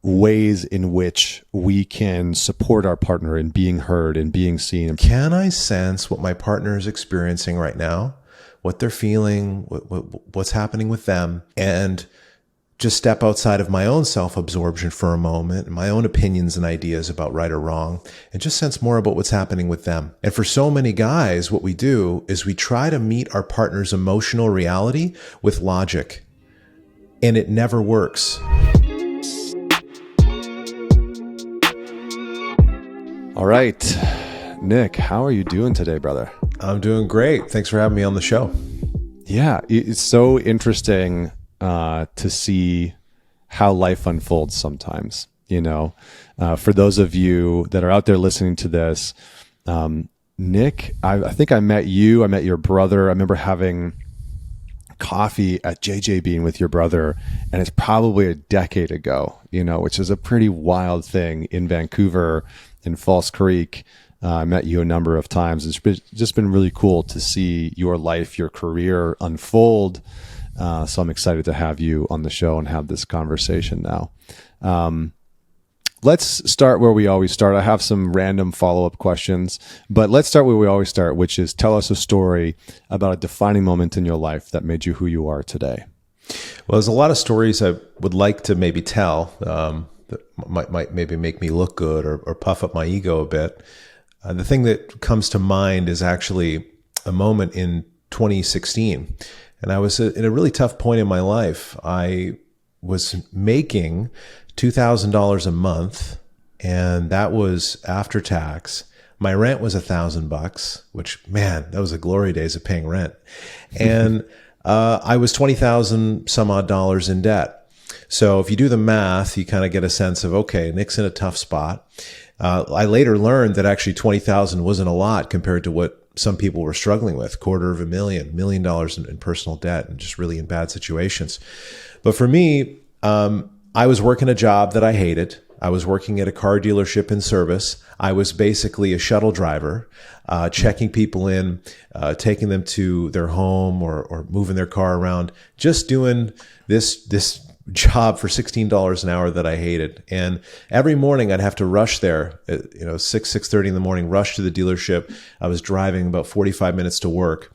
ways in which we can support our partner in being heard and being seen. Can I sense what my partner is experiencing right now, what they're feeling, what's happening with them, and just step outside of my own self-absorption for a moment, and my own opinions and ideas about right or wrong, and just sense more about what's happening with them. And for so many guys, what we do is we try to meet our partner's emotional reality with logic, and it never works. All right, Nick, how are you doing today, brother? I'm doing great. Thanks for having me on the show. Yeah, it's so interesting to see how life unfolds sometimes. You know, for those of you that are out there listening to this, Nick, I think I met you. I met your brother. I remember having coffee at JJ Bean with your brother, and it's probably a decade ago, you know, which is a pretty wild thing in Vancouver, in False Creek. I met you a number of times. It's just been really cool to see your life, your career unfold. So I'm excited to have you on the show and have this conversation now. Let's start where we always start. I have some random follow-up questions, but let's start where we always start, which is tell us a story about a defining moment in your life that made you who you are today. Well, there's a lot of stories I would like to maybe tell that might maybe make me look good or puff up my ego a bit. The thing that comes to mind is actually a moment in 2016. And I was at a really tough point in my life. I was making $2,000 a month, and that was after tax. My rent was $1,000, which, man, that was the glory days of paying rent. And I was $20,000 some odd dollars in debt. So if you do the math, you kind of get a sense of, okay, Nick's in a tough spot. I later learned that actually $20,000 wasn't a lot compared to what some people were struggling with, $250,000, $1 million in personal debt, and just really in bad situations. But for me, I was working a job that I hated. I was working at a car dealership in service. I was basically a shuttle driver, checking people in, taking them to their home or moving their car around, just doing this job for $16 an hour that I hated. And every morning I'd have to rush there at 6:30 in the morning, rush to the dealership. I was driving about 45 minutes to work.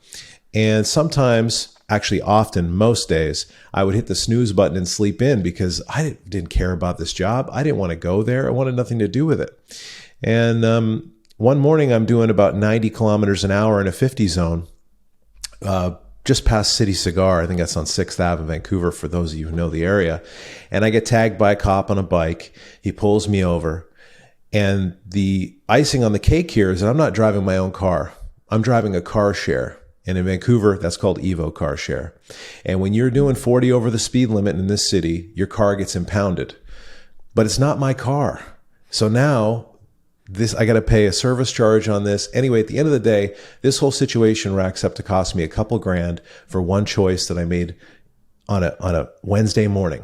And sometimes, actually often, most days, I would hit the snooze button and sleep in because I didn't care about this job. I didn't want to go there. I wanted nothing to do with it. And one morning I'm doing about 90 kilometers an hour in a 50 zone, just past City Cigar. I think that's on 6th Ave in Vancouver, for those of you who know the area. And I get tagged by a cop on a bike. He pulls me over. And the icing on the cake here is that I'm not driving my own car. I'm driving a car share. And in Vancouver, that's called Evo car share. And when you're doing 40 over the speed limit in this city, your car gets impounded. But it's not my car. So now I got to pay a service charge on this. Anyway, at the end of the day, this whole situation racks up to cost me a couple grand for one choice that I made on a Wednesday morning.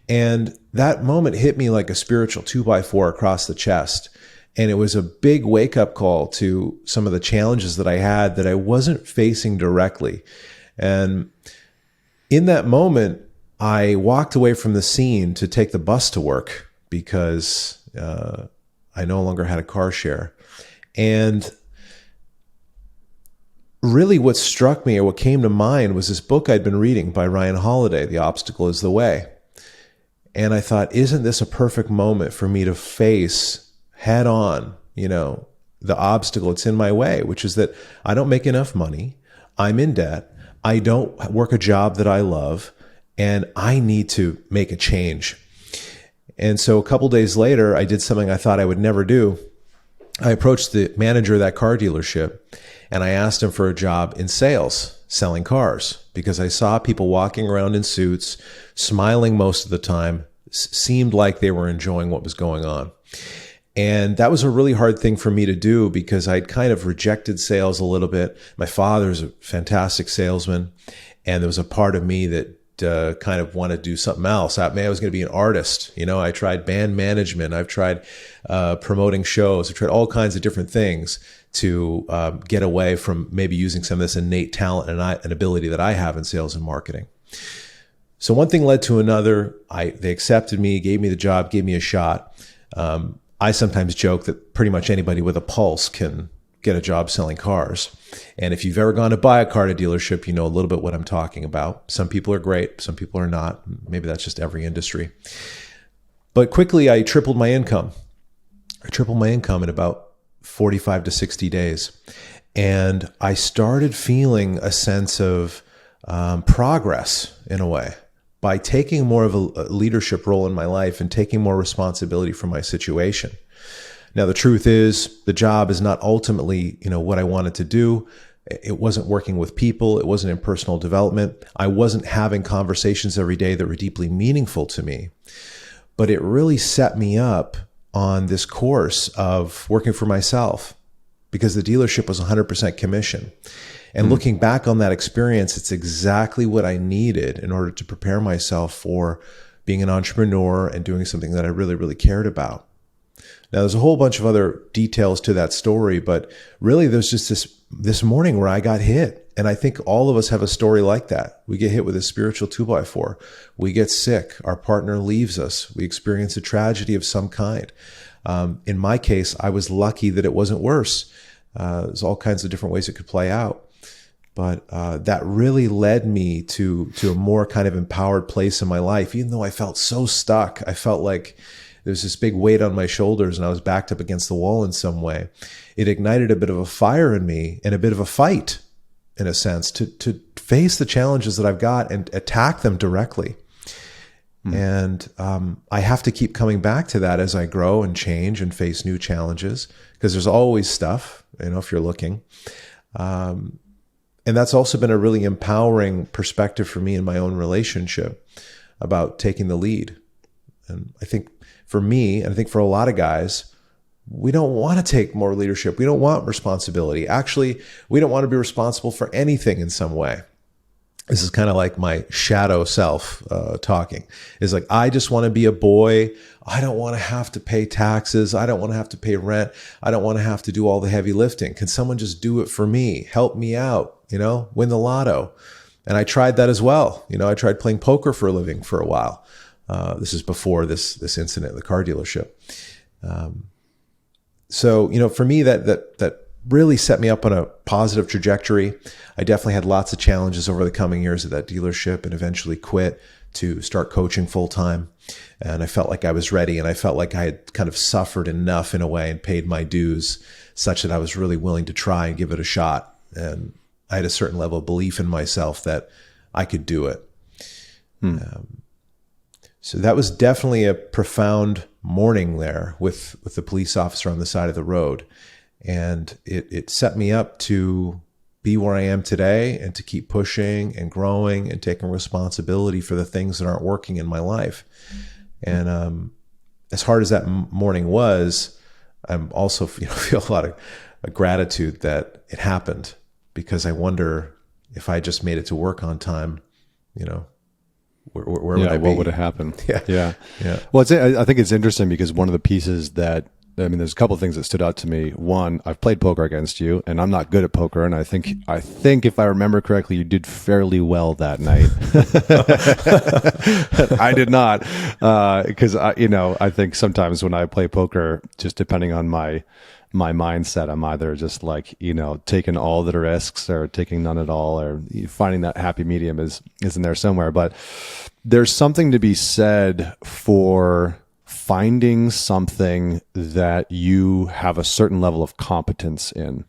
And that moment hit me like a spiritual 2x4 across the chest. And it was a big wake-up call to some of the challenges that I had that I wasn't facing directly. And in that moment, I walked away from the scene to take the bus to work because I no longer had a car share. And really what struck me, or what came to mind, was this book I'd been reading by Ryan Holiday, The Obstacle is the Way. And I thought, isn't this a perfect moment for me to face head on, the obstacle that's in my way, which is that I don't make enough money. I'm in debt. I don't work a job that I love, and I need to make a change. And so a couple days later, I did something I thought I would never do. I approached the manager of that car dealership, and I asked him for a job in sales, selling cars, because I saw people walking around in suits, smiling most of the time, seemed like they were enjoying what was going on. And that was a really hard thing for me to do because I'd kind of rejected sales a little bit. My father's a fantastic salesman, and there was a part of me that kind of wanted to do something else. I was going to be an artist. I tried band management. I've tried promoting shows. I've tried all kinds of different things to get away from maybe using some of this innate talent and ability that I have in sales and marketing. So one thing led to another. They accepted me, gave me the job, gave me a shot. I sometimes joke that pretty much anybody with a pulse can get a job selling cars. And if you've ever gone to buy a car at a dealership, you know a little bit what I'm talking about. Some people are great, some people are not. Maybe that's just every industry. But quickly, I tripled my income. I tripled my income in about 45 to 60 days. And I started feeling a sense of progress in a way by taking more of a leadership role in my life and taking more responsibility for my situation. Now, the truth is the job is not ultimately, what I wanted to do. It wasn't working with people. It wasn't in personal development. I wasn't having conversations every day that were deeply meaningful to me. But it really set me up on this course of working for myself because the dealership was 100% commission. And looking back on that experience, it's exactly what I needed in order to prepare myself for being an entrepreneur and doing something that I really, really cared about. Now, there's a whole bunch of other details to that story, but really there's just this morning where I got hit. And I think all of us have a story like that. We get hit with a spiritual 2x4. We get sick. Our partner leaves us. We experience a tragedy of some kind. In my case, I was lucky that it wasn't worse. There's all kinds of different ways it could play out. But that really led me to a more kind of empowered place in my life. Even though I felt so stuck, I felt like there was this big weight on my shoulders and I was backed up against the wall in some way. It ignited a bit of a fire in me and a bit of a fight, in a sense, to face the challenges that I've got and attack them directly. And I have to keep coming back to that as I grow and change and face new challenges, because there's always stuff, if you're looking. And that's also been a really empowering perspective for me in my own relationship about taking the lead. And I think for me, and I think for a lot of guys, we don't want to take more leadership. We don't want responsibility. Actually, we don't want to be responsible for anything in some way. This is kind of like my shadow self talking. It's like, I just want to be a boy. I don't want to have to pay taxes. I don't want to have to pay rent. I don't want to have to do all the heavy lifting. Can someone just do it for me? Help me out, win the lotto. And I tried that as well. I tried playing poker for a living for a while. This is before this incident at the car dealership. So, for me, that really set me up on a positive trajectory. I definitely had lots of challenges over the coming years at that dealership and eventually quit to start coaching full time. And I felt like I was ready, and I felt like I had kind of suffered enough in a way and paid my dues such that I was really willing to try and give it a shot. And I had a certain level of belief in myself that I could do it. So that was definitely a profound morning there with the police officer on the side of the road. And it set me up to be where I am today and to keep pushing and growing and taking responsibility for the things that aren't working in my life. And as hard as that morning was, I'm also feel a lot of gratitude that it happened, because I wonder if I just made it to work on time, where would I be? What would have happened? Yeah. Well, I think it's interesting because one of the pieces there's a couple of things that stood out to me. One, I've played poker against you, and I'm not good at poker. And I think if I remember correctly, you did fairly well that night. I did not, because I think sometimes when I play poker, just depending on my mindset, I'm either just like, taking all the risks or taking none at all, or finding that happy medium is in there somewhere. But there's something to be said for finding something that you have a certain level of competence in.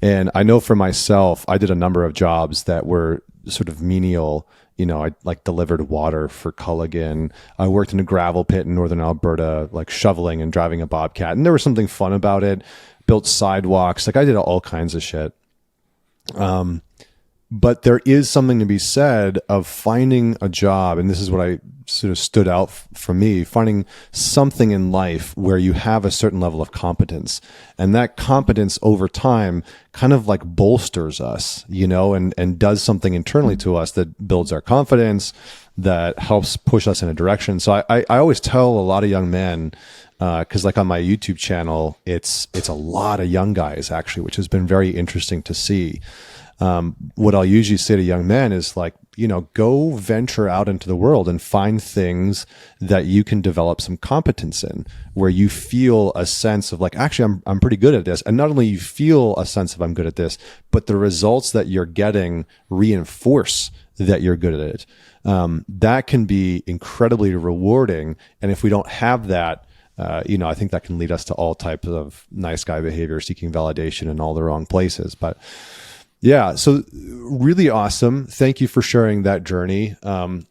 And I know for myself, I did a number of jobs that were sort of menial. I delivered water for Culligan. I worked in a gravel pit in northern Alberta, like shoveling and driving a bobcat. And there was something fun about it. Built sidewalks. I did all kinds of shit. But there is something to be said of finding a job, and this is what I sort of stood out for me, finding something in life where you have a certain level of competence. And that competence over time kind of like bolsters us, and does something internally to us that builds our confidence, that helps push us in a direction. So I always tell a lot of young men, because like on my YouTube channel, it's a lot of young guys actually, which has been very interesting to see. What I'll usually say to young men is like, go venture out into the world and find things that you can develop some competence in, where you feel a sense of like, actually, I'm pretty good at this. And not only you feel a sense of I'm good at this, but the results that you're getting reinforce that you're good at it. That can be incredibly rewarding. And if we don't have that, I think that can lead us to all types of nice guy behavior, seeking validation in all the wrong places. But yeah, so really awesome. Thank you for sharing that journey. I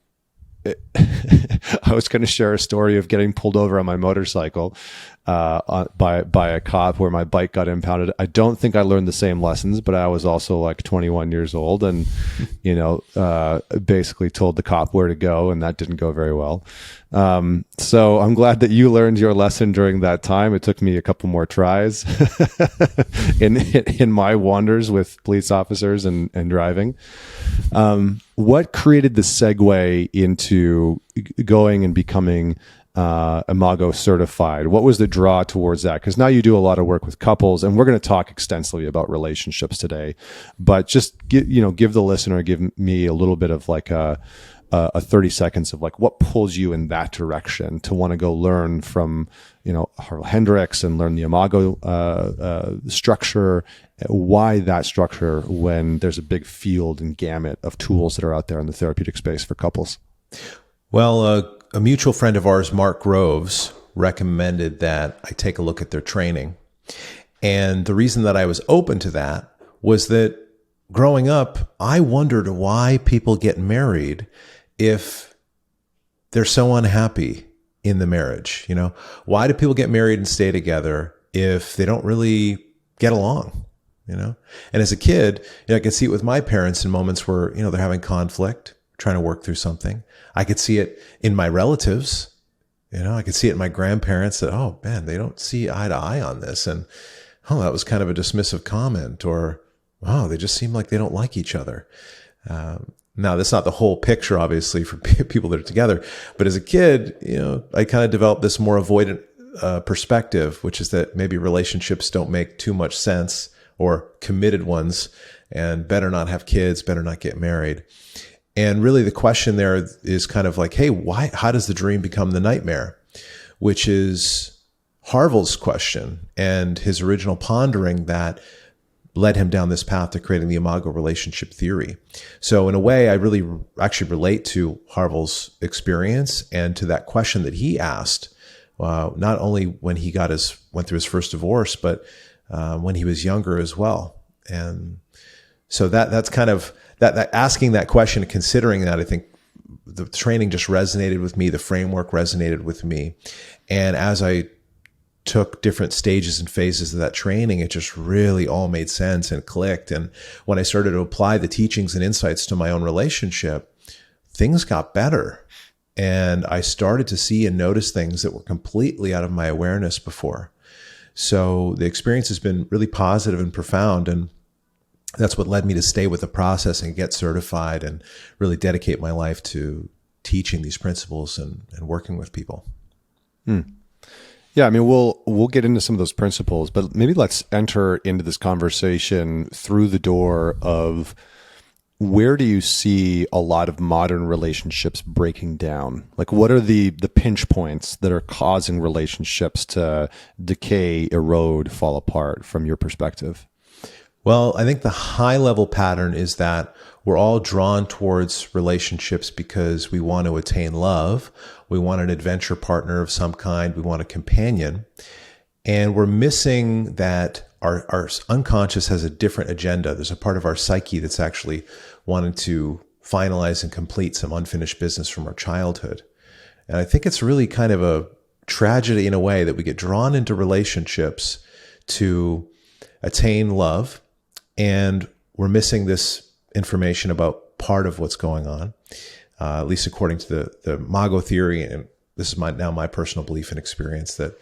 was going to share a story of getting pulled over on my motorcycle by a cop where my bike got impounded. I don't think I learned the same lessons, but I was also like 21 years old and, basically told the cop where to go, and that didn't go very well. So I'm glad that you learned your lesson during that time. It took me a couple more tries in my wanders with police officers and driving. What created the segue into going and becoming IMAGO certified? What was the draw towards that? Because now you do a lot of work with couples, and we're going to talk extensively about relationships today. But just give the listener, give me a little bit of like a 30 seconds of like what pulls you in that direction to want to go learn from Harl Hendricks and learn the IMAGO structure. Why that structure when there's a big field and gamut of tools that are out there in the therapeutic space for couples? Well, a mutual friend of ours, Mark Groves, recommended that I take a look at their training. And the reason that I was open to that was that growing up, I wondered why people get married if they're so unhappy in the marriage. Why do people get married and stay together if they don't really get along? And as a kid, I could see it with my parents in moments where, they're having conflict, trying to work through something. I could see it in my relatives. I could see it in my grandparents that, oh man, they don't see eye to eye on this. And, oh, that was kind of a dismissive comment, or, oh, they just seem like they don't like each other. Now, that's not the whole picture, obviously, for people that are together. But as a kid, I kind of developed this more avoidant perspective, which is that maybe relationships don't make too much sense, or committed ones, and better not have kids, better not get married. And really the question there is kind of like, hey, how does the dream become the nightmare? Which is Harvel's question and his original pondering that led him down this path to creating the IMAGO relationship theory. So in a way, I really actually relate to Harvel's experience and to that question that he asked, not only when he went through his first divorce, but when he was younger as well. And so that's kind of that asking that question and considering that, I think the training just resonated with me. The framework resonated with me. And as I took different stages and phases of that training, it just really all made sense and clicked. And when I started to apply the teachings and insights to my own relationship, things got better. And I started to see and notice things that were completely out of my awareness before. So the experience has been really positive and profound. And that's what led me to stay with the process and get certified and really dedicate my life to teaching these principles and working with people. Yeah, I mean, we'll get into some of those principles, but maybe let's enter into this conversation through the door of where do you see a lot of modern relationships breaking down? Like, what are the pinch points that are causing relationships to decay, erode, fall apart from your perspective? Well, I think the high level pattern is that we're all drawn towards relationships because we want to attain love. We want an adventure partner of some kind. We want a companion. And we're missing that our unconscious has a different agenda. There's a part of our psyche that's actually wanting to finalize and complete some unfinished business from our childhood. And I think it's really kind of a tragedy in a way that we get drawn into relationships to attain love. And we're missing this information about part of what's going on, at least according to the IMAGO theory. And this is my personal belief and experience that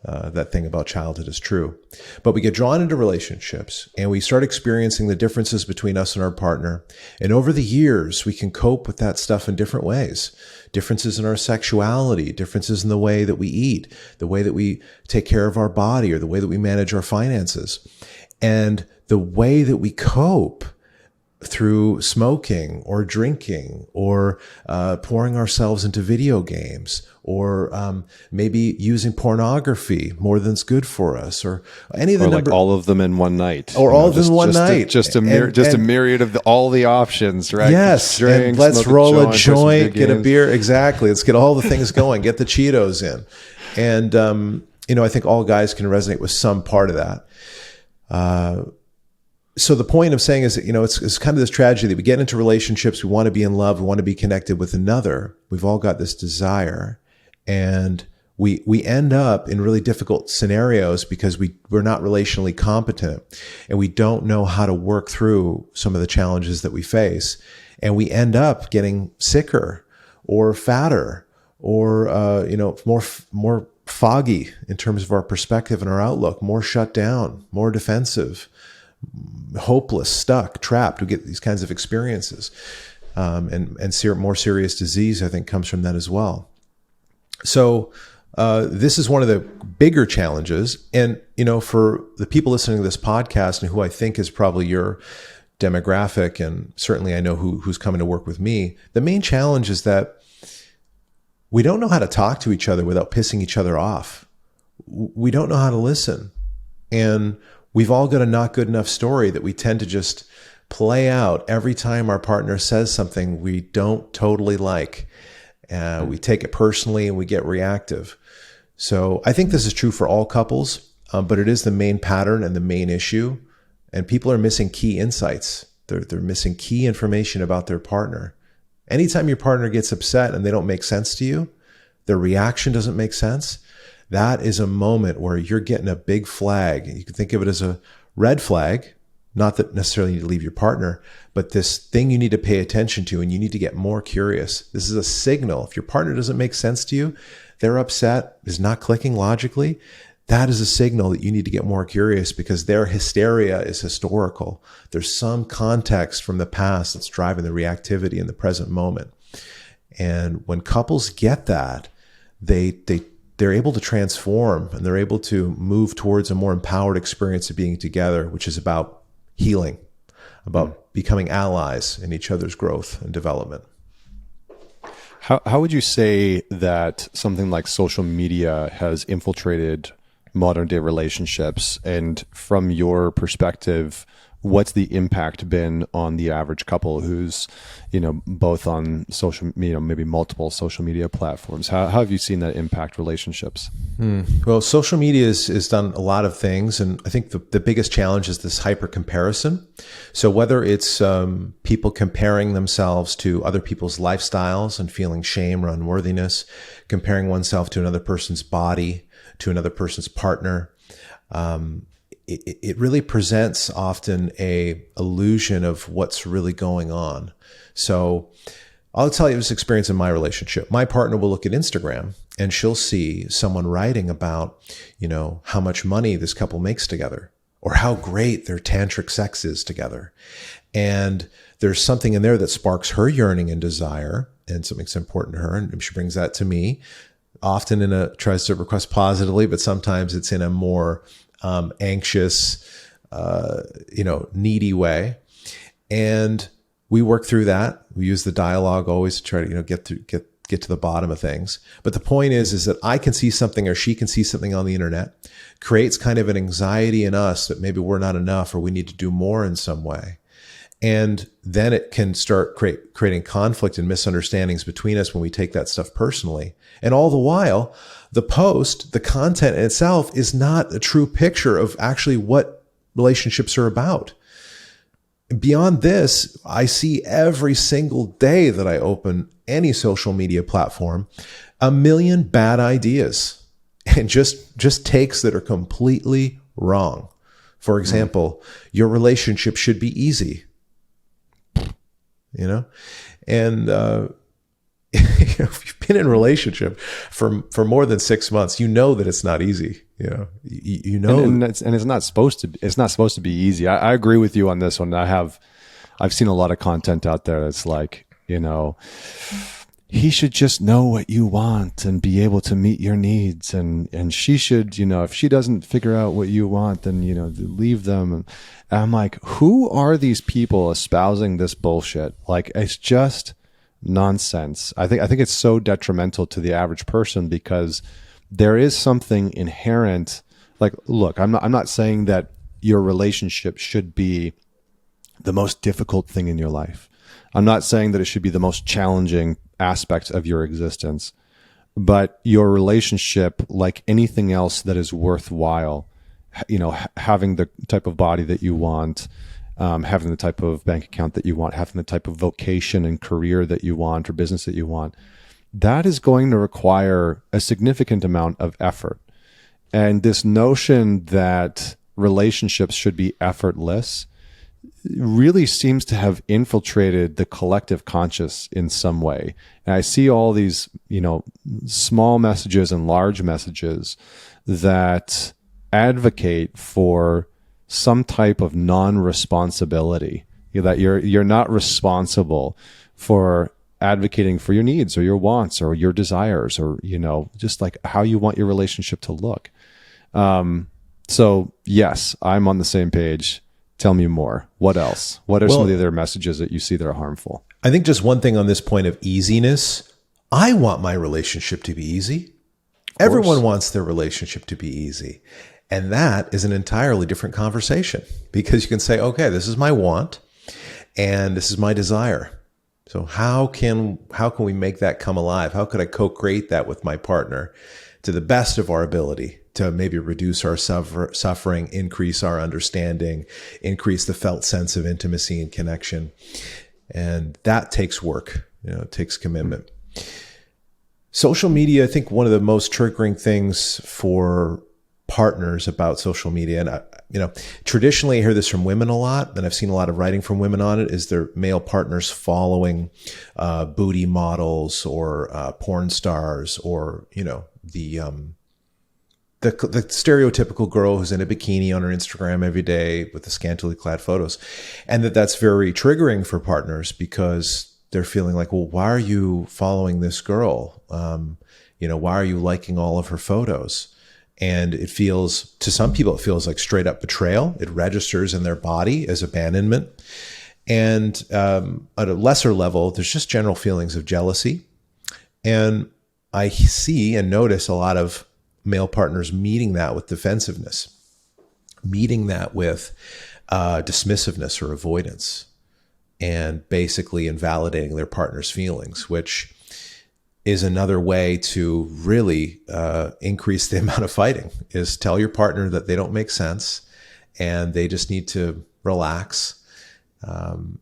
that thing about childhood is true. But we get drawn into relationships and we start experiencing the differences between us and our partner. And over the years, we can cope with that stuff in different ways. Differences in our sexuality, differences in the way that we eat, the way that we take care of our body, or the way that we manage our finances. And the way that we cope through smoking or drinking or pouring ourselves into video games or maybe using pornography more than's good for us or any of the or like all of them in one night. Or all of them in one night. Just a myriad of all the options, right? Yes. Drink, and let's roll a joint, get a games. beer. Exactly. Let's get all the things going, get the Cheetos in. And, I think all guys can resonate with some part of that. So the point of saying is that, it's kind of this tragedy that we get into relationships. We want to be in love. We want to be connected with another. We've all got this desire, and we end up in really difficult scenarios because we're not relationally competent, and we don't know how to work through some of the challenges that we face. And we end up getting sicker or fatter or, more foggy in terms of our perspective and our outlook, more shut down, more defensive, hopeless, stuck, trapped. We get these kinds of experiences. And more serious disease, I think, comes from that as well. So this is one of the bigger challenges. And, for the people listening to this podcast and who I think is probably your demographic, and certainly I know who's coming to work with me, the main challenge is that we don't know how to talk to each other without pissing each other off. We don't know how to listen. And we've all got a not good enough story that we tend to just play out every time our partner says something we don't totally like. We take it personally and we get reactive. So I think this is true for all couples, but it is the main pattern and the main issue. And people are missing key insights. They're missing key information about their partner. Anytime your partner gets upset and they don't make sense to you, their reaction doesn't make sense, that is a moment where you're getting a big flag. You can think of it as a red flag, not that necessarily you need to leave your partner, but this thing you need to pay attention to, and you need to get more curious. This is a signal. If your partner doesn't make sense to you, they're upset, is not clicking logically, that is a signal that you need to get more curious because their hysteria is historical. There's some context from the past that's driving the reactivity in the present moment. And when couples get that, they're able to transform, and they're able to move towards a more empowered experience of being together, which is about healing, about becoming allies in each other's growth and development. How would you say that something like social media has infiltrated modern day relationships? And from your perspective, what's the impact been on the average couple who's, both on social, maybe multiple social media platforms? How have you seen that impact relationships? Well, social media has done a lot of things. And I think the biggest challenge is this hyper comparison. So whether it's people comparing themselves to other people's lifestyles and feeling shame or unworthiness, comparing oneself to another person's body, to another person's partner, it really presents often a illusion of what's really going on. So I'll tell you this experience in my relationship. My partner will look at Instagram and she'll see someone writing about, how much money this couple makes together or how great their tantric sex is together. And there's something in there that sparks her yearning and desire, and something's important to her. And she brings that to me, often tries to request positively, but sometimes it's in a more anxious, needy way. And we work through that. We use the dialogue always to try to, get to the bottom of things. But the point is that I can see something or she can see something on the internet, creates kind of an anxiety in us that maybe we're not enough or we need to do more in some way. And then it can start creating conflict and misunderstandings between us when we take that stuff personally. And all the while, the content in itself is not a true picture of actually what relationships are about. Beyond this, I see every single day that I open any social media platform, a million bad ideas and just takes that are completely wrong. For example, your relationship should be easy. And if you've been in a relationship for more than 6 months, that it's not easy. And it's not supposed to be easy. I agree with you on this one. I've seen a lot of content out there that's like, he should just know what you want and be able to meet your needs. And she should, if she doesn't figure out what you want, then, leave them. And I'm like, who are these people espousing this bullshit? Like, it's just nonsense. I think it's so detrimental to the average person, because there is something inherent. Like, look, I'm not saying that your relationship should be the most difficult thing in your life. I'm not saying that it should be the most challenging aspect of your existence, but your relationship, like anything else that is worthwhile, having the type of body that you want, having the type of bank account that you want, having the type of vocation and career that you want or business that you want, that is going to require a significant amount of effort. And this notion that relationships should be effortless really seems to have infiltrated the collective conscious in some way. And I see all these, small messages and large messages that advocate for some type of non-responsibility, that you're not responsible for advocating for your needs or your wants or your desires, or, just like how you want your relationship to look. So yes, I'm on the same page. Tell me more. What else? What are some of the other messages that you see that are harmful? I think just one thing on this point of easiness. I want my relationship to be easy. Everyone wants their relationship to be easy. And that is an entirely different conversation, because you can say, okay, this is my want and this is my desire. So how can we make that come alive? How could I co-create that with my partner to the best of our ability to maybe reduce our suffering, increase our understanding, increase the felt sense of intimacy and connection? And that takes work. It takes commitment. Social media, I think one of the most triggering things for partners about social media, and traditionally I hear this from women a lot, and I've seen a lot of writing from women on it, is their male partners following booty models or porn stars, or the stereotypical girl who's in a bikini on her Instagram every day with the scantily clad photos. And that's very triggering for partners, because they're feeling like, well, why are you following this girl? Why are you liking all of her photos? And to some people, it feels like straight up betrayal. It registers in their body as abandonment. And at a lesser level, there's just general feelings of jealousy. And I see and notice a lot of male partners meeting that with defensiveness, meeting that with dismissiveness or avoidance, and basically invalidating their partner's feelings, which is another way to really increase the amount of fighting. Is tell your partner that they don't make sense and they just need to relax. When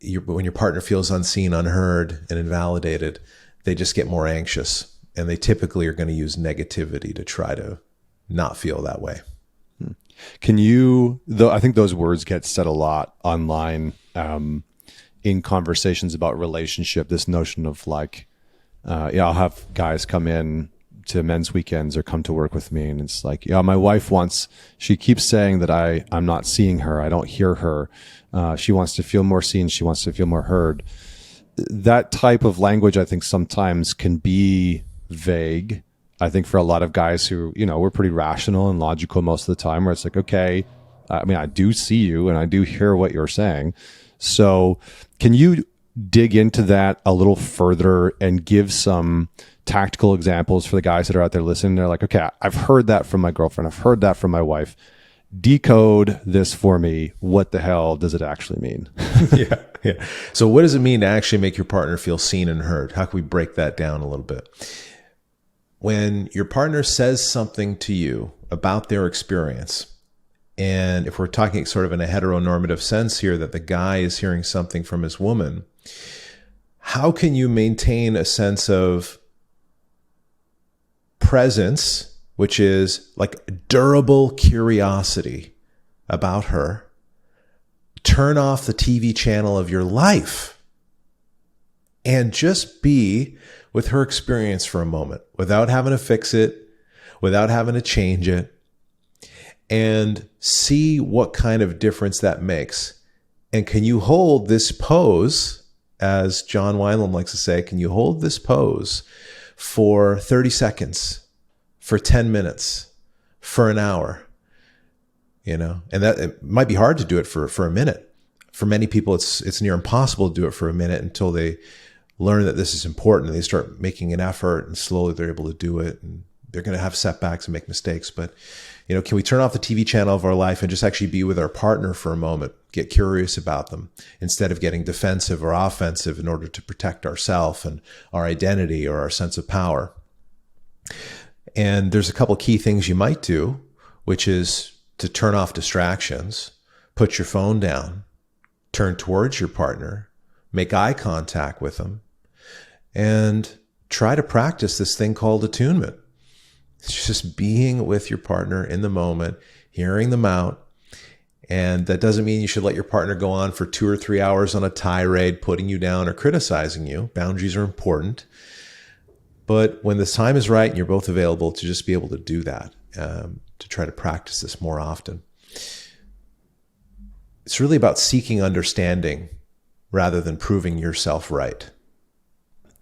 your partner feels unseen, unheard, and invalidated, they just get more anxious. And they typically are going to use negativity to try to not feel that way. Can you, though, I think those words get said a lot online in conversations about relationship, this notion of like, I'll have guys come in to men's weekends or come to work with me, and it's like, my wife she keeps saying that I'm not seeing her. I don't hear her. She wants to feel more seen. She wants to feel more heard. That type of language, I think, sometimes can be vague. I think for a lot of guys who, we're pretty rational and logical most of the time, where it's like, okay, I do see you and I do hear what you're saying. So can you dig into that a little further and give some tactical examples for the guys that are out there listening? They're like, okay, I've heard that from my girlfriend. I've heard that from my wife. Decode this for me. What the hell does it actually mean? Yeah. So what does it mean to actually make your partner feel seen and heard? How can we break that down a little bit? When your partner says something to you about their experience, and if we're talking sort of in a heteronormative sense here, that the guy is hearing something from his woman, how can you maintain a sense of presence, which is like durable curiosity about her? Turn off the TV channel of your life and just be with her experience for a moment, without having to fix it, without having to change it, and see what kind of difference that makes. And can you hold this pose as John Wineland likes to say, can you hold this pose for 30 seconds, for 10 minutes, for an hour? You know, and that it might be hard to do it for a minute. For many people, it's near impossible to do it for a minute until they learn that this is important and they start making an effort, and slowly they're able to do it. And they're going to have setbacks and make mistakes. But, you know, can we turn off the TV channel of our life and just actually be with our partner for a moment, get curious about them instead of getting defensive or offensive in order to protect ourselves and our identity or our sense of power? And there's a couple key things you might do, which is to turn off distractions, put your phone down, turn towards your partner, make eye contact with them, and try to practice this thing called attunement. It's just being with your partner in the moment, hearing them out. And that doesn't mean you should let your partner go on for 2 or 3 hours on a tirade, putting you down or criticizing you. Boundaries are important. But when the time is right and you're both available, to just be able to do that, to try to practice this more often. It's really about seeking understanding rather than proving yourself right.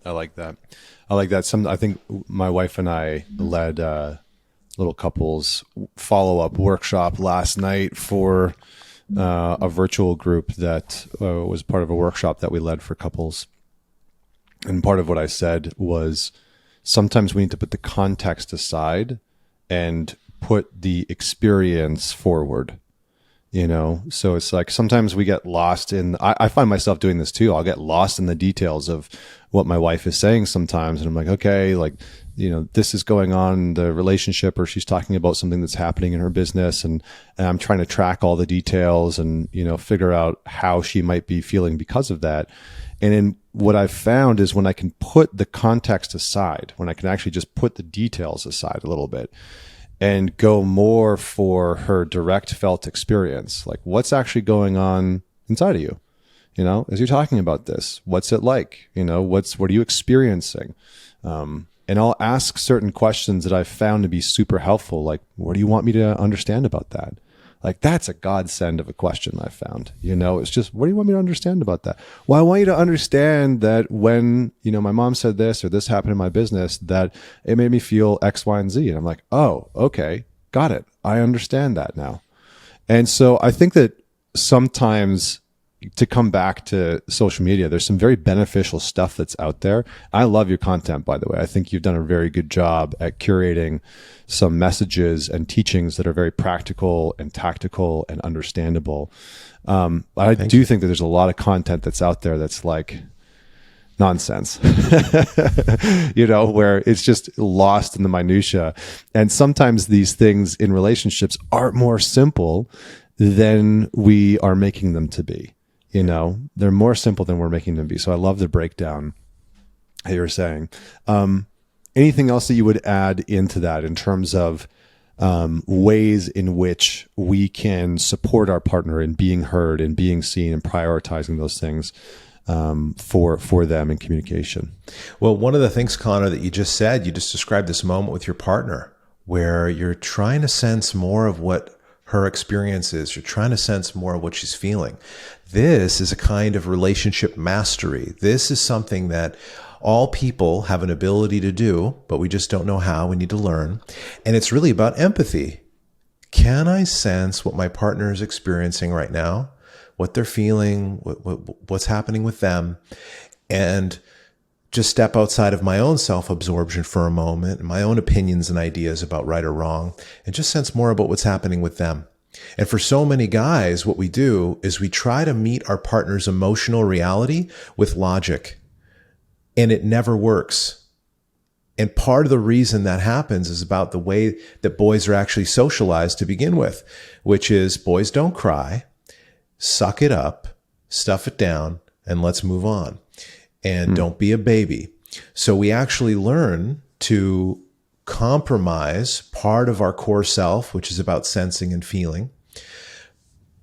I like that. I think my wife and I led a little couples follow-up workshop last night for a virtual group that was part of a workshop that we led for couples. And part of what I said was, sometimes we need to put the context aside and put the experience forward. You know, so it's like sometimes we get lost in, I find myself doing this too. I'll get lost in the details of what my wife is saying sometimes. And I'm like, okay, like, you know, this is going on in the relationship, or she's talking about something that's happening in her business. And I'm trying to track all the details and, you know, figure out how she might be feeling because of that. And then what I've found is when I can put the context aside, when I can actually just put the details aside a little bit, and go more for her direct felt experience. Like, what's actually going on inside of you? You know, as you're talking about this, what's it like? You know, what are you experiencing? And I'll ask certain questions that I've found to be super helpful. Like, what do you want me to understand about that? Like, that's a godsend of a question I found. You know, it's just, what do you want me to understand about that? Well, I want you to understand that when, you know, my mom said this or this happened in my business, that it made me feel X, Y, and Z. And I'm like, oh, okay, got it. I understand that now. And so I think that sometimes, to come back to social media, there's some very beneficial stuff that's out there. I love your content, by the way. I think you've done a very good job at curating some messages and teachings that are very practical and tactical and understandable. I do think that there's a lot of content that's out there that's like nonsense, you know, where it's just lost in the minutia. And sometimes these things in relationships are more simple than we are making them to be. You know, they're more simple than we're making them be. So I love the breakdown that you were saying. Anything else that you would add into that in terms of ways in which we can support our partner in being heard and being seen and prioritizing those things for them in communication? Well, one of the things, Connor, that you just said, you just described this moment with your partner where you're trying to sense more of what her experience is. You're trying to sense more of what she's feeling. This is a kind of relationship mastery. This is something that all people have an ability to do, but we just don't know how. We need to learn. And it's really about empathy. Can I sense what my partner is experiencing right now, what they're feeling, what's happening with them, and just step outside of my own self-absorption for a moment, and my own opinions and ideas about right or wrong, and just sense more about what's happening with them. And for so many guys, what we do is we try to meet our partner's emotional reality with logic, and it never works. And part of the reason that happens is about the way that boys are actually socialized to begin with, which is boys don't cry, suck it up, stuff it down, and let's move on. And don't be a baby. So we actually learn to compromise part of our core self, which is about sensing and feeling.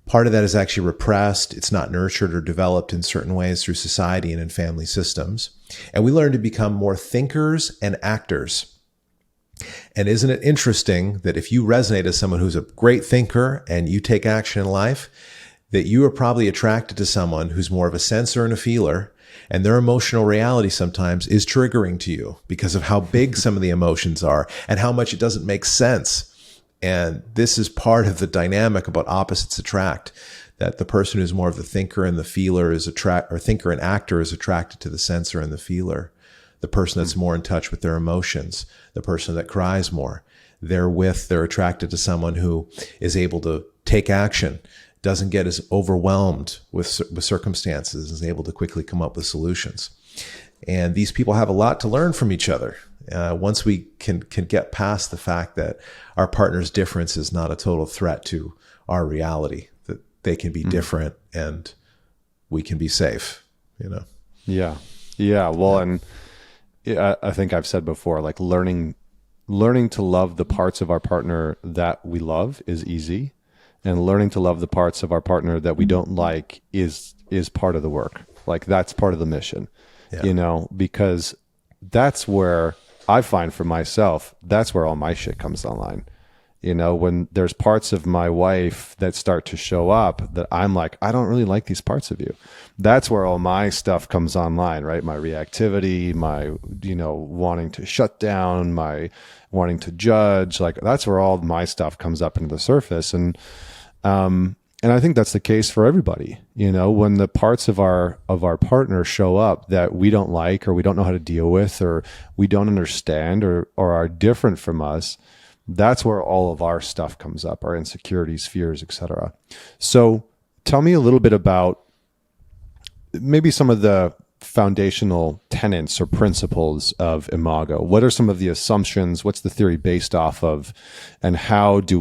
Part of that is actually repressed. It's not nurtured or developed in certain ways through society and in family systems. And we learn to become more thinkers and actors. And isn't it interesting that if you resonate as someone who's a great thinker and you take action in life, that you are probably attracted to someone who's more of a sensor and a feeler, And their emotional reality sometimes is triggering to you because of how big some of the emotions are and how much it doesn't make sense. And this is part of the dynamic about opposites attract, that the person who's more of the thinker and the feeler or thinker and actor is attracted to the sensor and the feeler. The person that's more in touch with their emotions, the person that cries more, they're attracted to someone who is able to take action, doesn't get as overwhelmed with circumstances, is able to quickly come up with solutions. And these people have a lot to learn from each other. Once we can get past the fact that our partner's difference is not a total threat to our reality, that they can be different and we can be safe, Yeah. Well, and I think I've said before, like learning to love the parts of our partner that we love is easy, and learning to love the parts of our partner that we don't like is part of the work. Like that's part of the mission, because that's where I find for myself, that's where all my shit comes online. When there's parts of my wife that start to show up that I'm like, I don't really like these parts of you. That's where all my stuff comes online, right? My reactivity, my, wanting to shut down, my wanting to judge, like that's where all my stuff comes up into the surface. And I think that's the case for everybody. When the parts of our partner show up that we don't like, or we don't know how to deal with, or we don't understand, or are different from us, that's where all of our stuff comes up, our insecurities, fears, etc. So tell me a little bit about maybe some of the foundational tenets or principles of IMAGO. What are some of the assumptions? What's the theory based off of? And how do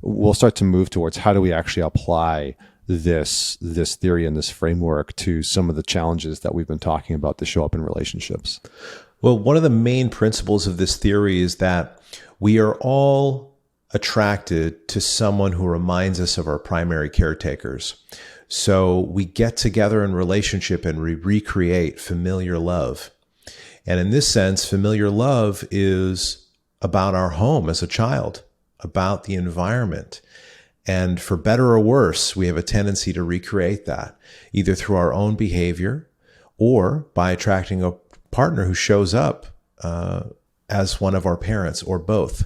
we'll start to move towards how do we actually apply this theory and this framework to some of the challenges that we've been talking about that show up in relationships? Well, one of the main principles of this theory is that we are all attracted to someone who reminds us of our primary caretakers. So we get together in relationship and we recreate familiar love. And in this sense, familiar love is about our home as a child, about the environment. And for better or worse, we have a tendency to recreate that, either through our own behavior or by attracting a partner who shows up as one of our parents, or both.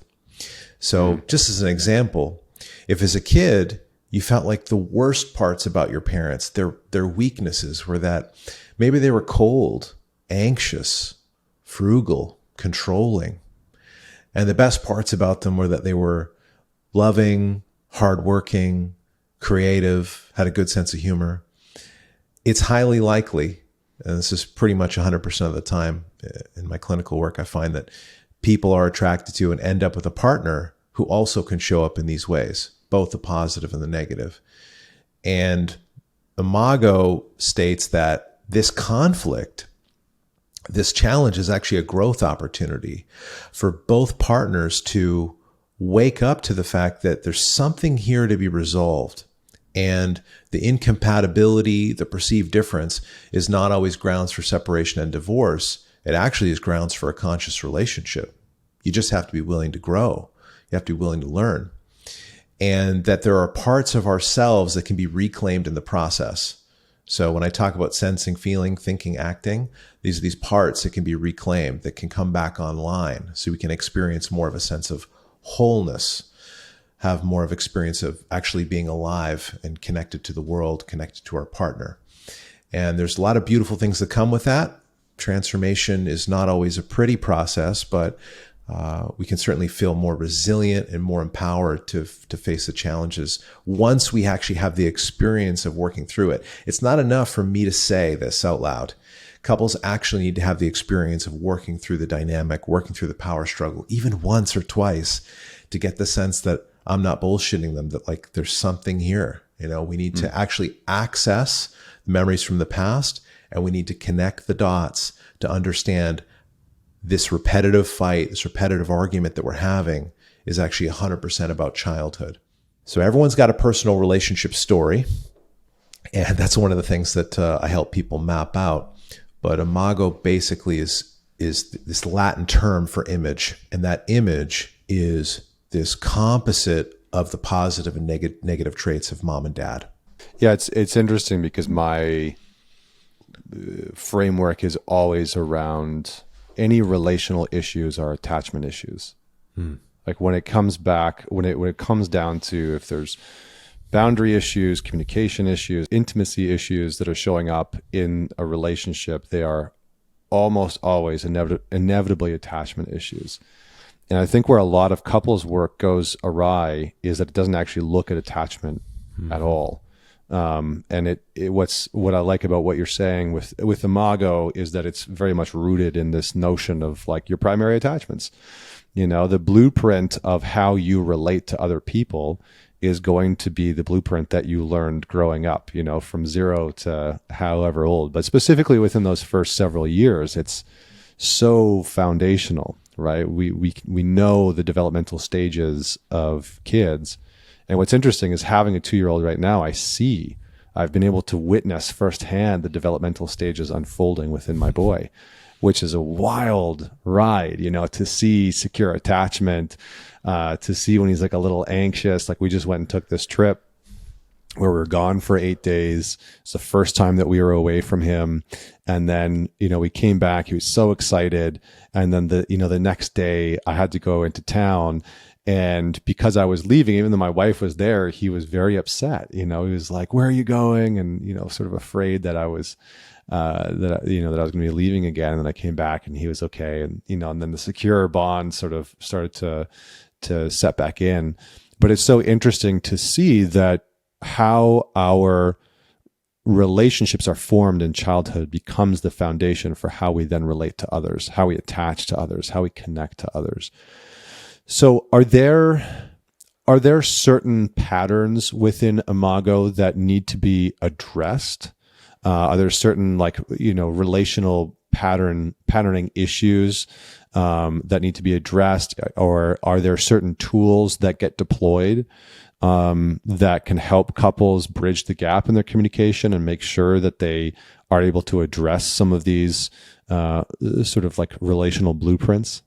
So just as an example, if as a kid, you felt like the worst parts about your parents, their weaknesses were that maybe they were cold, anxious, frugal, controlling. And the best parts about them were that they were loving, hardworking, creative, had a good sense of humor. It's highly likely, and this is pretty much 100% of the time in my clinical work, I find that people are attracted to and end up with a partner who also can show up in these ways, both the positive and the negative. And IMAGO states that this conflict, this challenge is actually a growth opportunity for both partners to wake up to the fact that there's something here to be resolved. And the incompatibility, the perceived difference is not always grounds for separation and divorce. It actually is grounds for a conscious relationship. You just have to be willing to grow. You have to be willing to learn. And that there are parts of ourselves that can be reclaimed in the process. So when I talk about sensing, feeling, thinking, acting, these are these parts that can be reclaimed, that can come back online so we can experience more of a sense of wholeness, have more of experience of actually being alive and connected to the world, connected to our partner. And there's a lot of beautiful things that come with that. Transformation is not always a pretty process, but we can certainly feel more resilient and more empowered to face the challenges once we actually have the experience of working through it. It's not enough for me to say this out loud. Couples actually need to have the experience of working through the dynamic, working through the power struggle, even once or twice, to get the sense that I'm not bullshitting them, that like there's something here. We need to actually access the memories from the past, and we need to connect the dots to understand this repetitive fight, this repetitive argument that we're having is actually 100% about childhood. So everyone's got a personal relationship story. And that's one of the things that I help people map out. But IMAGO basically is this Latin term for image. And that image is this composite of the positive and negative traits of mom and dad. Yeah, it's interesting because framework is always around any relational issues are attachment issues. Like when it comes back, when it comes down to if there's boundary issues, communication issues, intimacy issues that are showing up in a relationship, they are almost always inevitably attachment issues. And I think where a lot of couples work goes awry is that it doesn't actually look at attachment at all. And what I like about what you're saying with IMAGO is that it's very much rooted in this notion of like your primary attachments. You know, the blueprint of how you relate to other people is going to be the blueprint that you learned growing up, you know, from 0 to however old. But specifically within those first several years, it's so foundational, right? We know the developmental stages of kids. And what's interesting is having a 2-year-old right now, I've been able to witness firsthand the developmental stages unfolding within my boy, which is a wild ride, you know, to see secure attachment, to see when he's like a little anxious. Like we just went and took this trip where we were gone for 8 days. It's the first time that we were away from him. And then, you know, we came back, he was so excited. And then the next day I had to go into town. And because I was leaving, even though my wife was there, he was very upset. You know, he was like, "Where are you going?" And, you know, sort of afraid that I was, that I was going to be leaving again. And then I came back and he was okay. And, you know, and then the secure bond sort of started to set back in. But it's so interesting to see that how our relationships are formed in childhood becomes the foundation for how we then relate to others, how we attach to others, how we connect to others. So are there certain patterns within IMAGO that need to be addressed? Are there certain, like, you know, relational patterning issues that need to be addressed? Or are there certain tools that get deployed that can help couples bridge the gap in their communication and make sure that they are able to address some of these sort of like relational blueprints?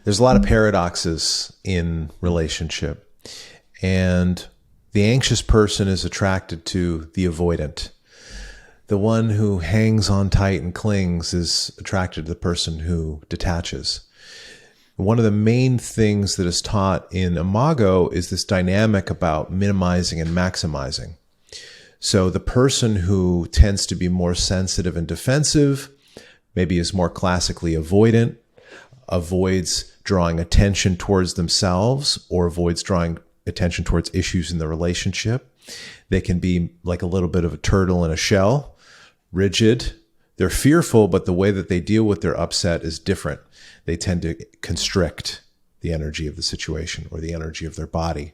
There's a lot of paradoxes in relationship, and the anxious person is attracted to the avoidant. The one who hangs on tight and clings is attracted to the person who detaches. One of the main things that is taught in IMAGO is this dynamic about minimizing and maximizing. So the person who tends to be more sensitive and defensive, maybe is more classically avoidant, avoids drawing attention towards themselves or avoids drawing attention towards issues in the relationship. They can be like a little bit of a turtle in a shell, rigid. They're fearful, but the way that they deal with their upset is different. They tend to constrict the energy of the situation or the energy of their body.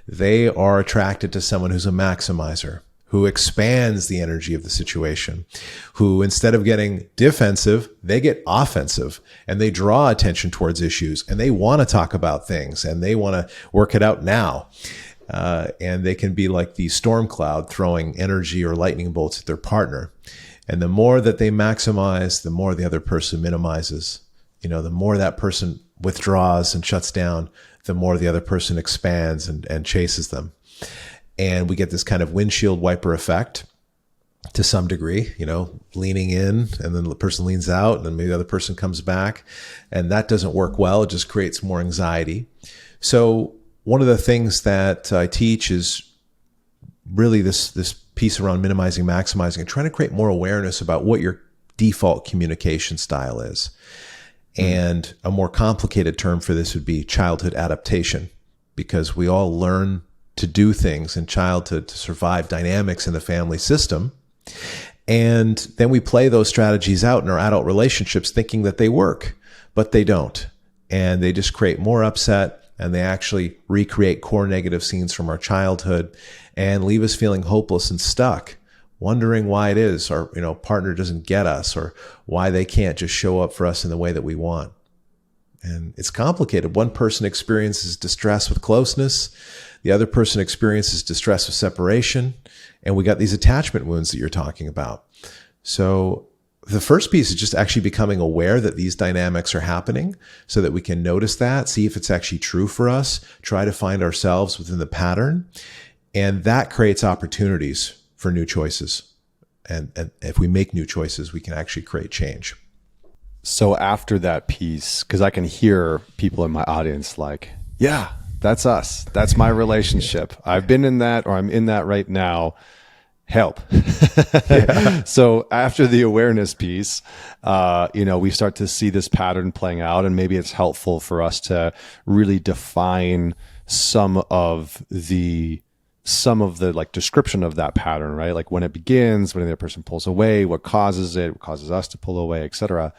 They are attracted to someone who's a maximizer, who expands the energy of the situation, who instead of getting defensive, they get offensive and they draw attention towards issues and they want to talk about things and they want to work it out now. And they can be like the storm cloud throwing energy or lightning bolts at their partner. And the more that they maximize, the more the other person minimizes. You know, the more that person withdraws and shuts down, the more the other person expands and chases them. And we get this kind of windshield wiper effect to some degree, you know, leaning in and then the person leans out and then maybe the other person comes back, and that doesn't work well. It just creates more anxiety. So one of the things that I teach is really this piece around minimizing, maximizing, and trying to create more awareness about what your default communication style is. And a more complicated term for this would be childhood adaptation, because we all learn to do things in childhood to survive dynamics in the family system. And then we play those strategies out in our adult relationships thinking that they work, but they don't. And they just create more upset, and they actually recreate core negative scenes from our childhood and leave us feeling hopeless and stuck, wondering why it is our, you know, partner doesn't get us, or why they can't just show up for us in the way that we want. And it's complicated. One person experiences distress with closeness. The other person experiences distress with separation. And we got these attachment wounds that you're talking about. So the first piece is just actually becoming aware that these dynamics are happening so that we can notice that, see if it's actually true for us, try to find ourselves within the pattern. And that creates opportunities for new choices. And if we make new choices, we can actually create change. So after that piece, because I can hear people in my audience like, yeah, that's us. That's my relationship. I've been in that, or I'm in that right now. Help. So after the awareness piece, we start to see this pattern playing out, and maybe it's helpful for us to really define some of the like description of that pattern, right? Like when it begins, when the other person pulls away, what causes it, what causes us to pull away, et cetera.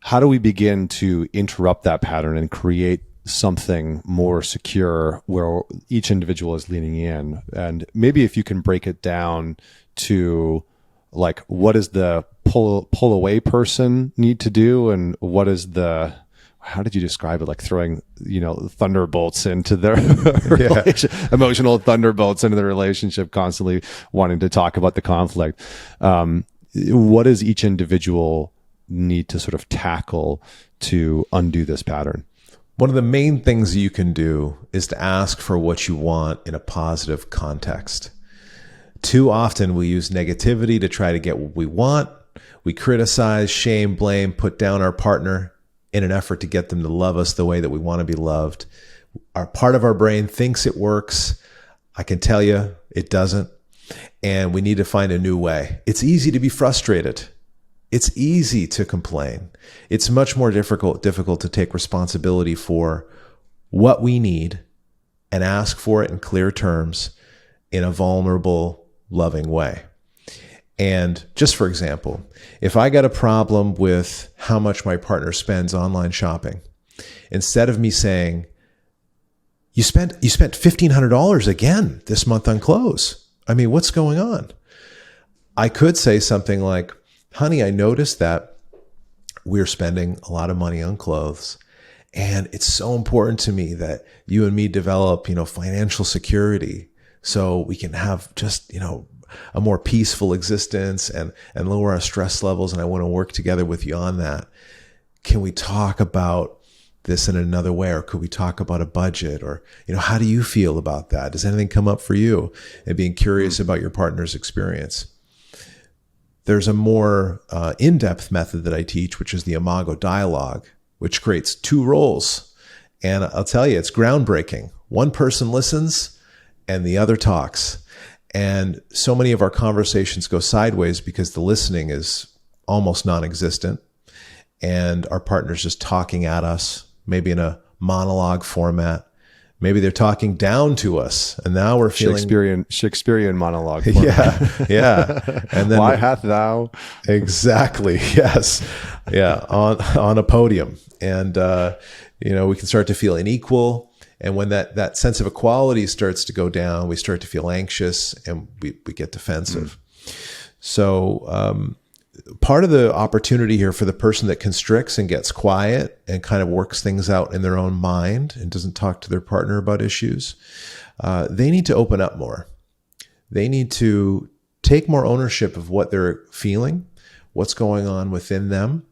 How do we begin to interrupt that pattern and create something more secure where each individual is leaning in? And maybe if you can break it down to like, what does the pull away person need to do? And what is how did you describe it? Like throwing, thunderbolts into their emotional thunderbolts into the relationship, constantly wanting to talk about the conflict. What does each individual need to sort of tackle to undo this pattern? One of the main things you can do is to ask for what you want in a positive context. Too often we use negativity to try to get what we want. We criticize, shame, blame, put down our partner in an effort to get them to love us the way that we want to be loved. Our part of our brain thinks it works. I can tell you it doesn't. And we need to find a new way. It's easy to be frustrated. It's easy to complain. It's much more difficult to take responsibility for what we need and ask for it in clear terms in a vulnerable, loving way. And just for example, if I got a problem with how much my partner spends online shopping, instead of me saying, you spent $1,500 again this month on clothes. I mean, what's going on? I could say something like, honey, I noticed that we're spending a lot of money on clothes, and it's so important to me that you and me develop, financial security so we can have just, a more peaceful existence and lower our stress levels. And I want to work together with you on that. Can we talk about this in another way? Or could we talk about a budget? Or, how do you feel about that? Does anything come up for you? And being curious about your partner's experience. There's a more in-depth method that I teach, which is the IMAGO dialogue, which creates two roles. And I'll tell you, it's groundbreaking. One person listens and the other talks. And so many of our conversations go sideways because the listening is almost non-existent. And our partner's just talking at us, maybe in a monologue format. Maybe they're talking down to us, and now we're feeling Shakespearean monologue format. Yeah. And then why hath thou? Exactly. Yes. Yeah. On a podium. And, we can start to feel unequal. And when that sense of equality starts to go down, we start to feel anxious and we get defensive. So part of the opportunity here for the person that constricts and gets quiet and kind of works things out in their own mind and doesn't talk to their partner about issues, they need to open up more. They need to take more ownership of what they're feeling, what's going on within them,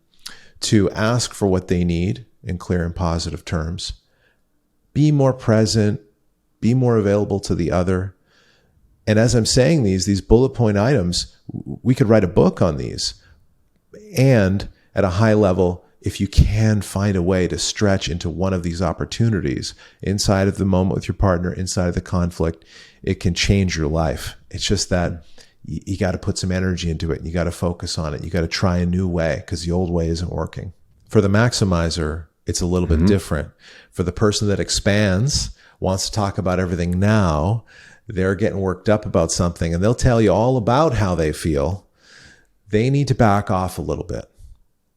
to ask for what they need in clear and positive terms. Be more present, be more available to the other. And as I'm saying these bullet point items, we could write a book on these. And at a high level, if you can find a way to stretch into one of these opportunities inside of the moment with your partner, inside of the conflict, it can change your life. It's just that you got to put some energy into it. You got to focus on it. You got to try a new way because the old way isn't working. For the maximizer, it's a little bit different. For the person that expands, wants to talk about everything now, they're getting worked up about something and they'll tell you all about how they feel. They need to back off a little bit.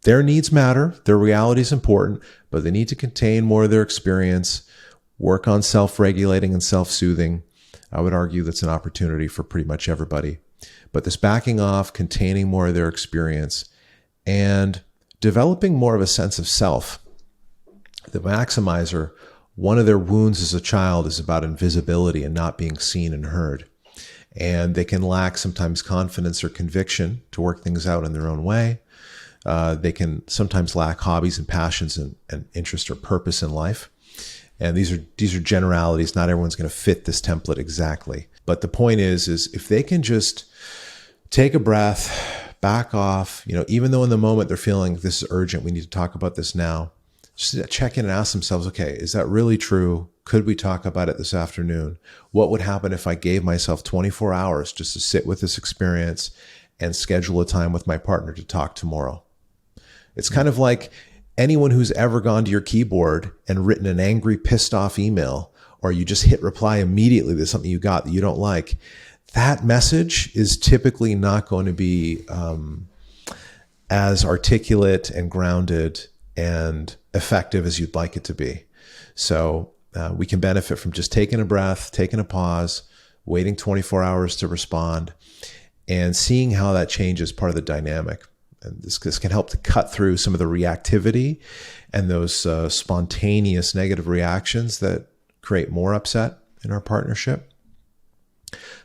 Their needs matter. Their reality is important, but they need to contain more of their experience, work on self-regulating and self-soothing. I would argue that's an opportunity for pretty much everybody. But this backing off, containing more of their experience, and developing more of a sense of self. The maximizer, one of their wounds as a child is about invisibility and not being seen and heard. And they can lack sometimes confidence or conviction to work things out in their own way. They can sometimes lack hobbies and passions and interest or purpose in life. And these are generalities. Not everyone's going to fit this template exactly. But the point is if they can just take a breath, back off, even though in the moment they're feeling this is urgent, we need to talk about this now. Just check in and ask themselves, okay, is that really true? Could we talk about it this afternoon? What would happen if I gave myself 24 hours just to sit with this experience and schedule a time with my partner to talk tomorrow? It's kind of like anyone who's ever gone to your keyboard and written an angry, pissed off email, or you just hit reply immediately to something you got that you don't like. That message is typically not going to be as articulate and grounded and effective as you'd like it to be. So we can benefit from just taking a breath, taking a pause, waiting 24 hours to respond, and seeing how that changes part of the dynamic. And this can help to cut through some of the reactivity and those spontaneous negative reactions that create more upset in our partnership.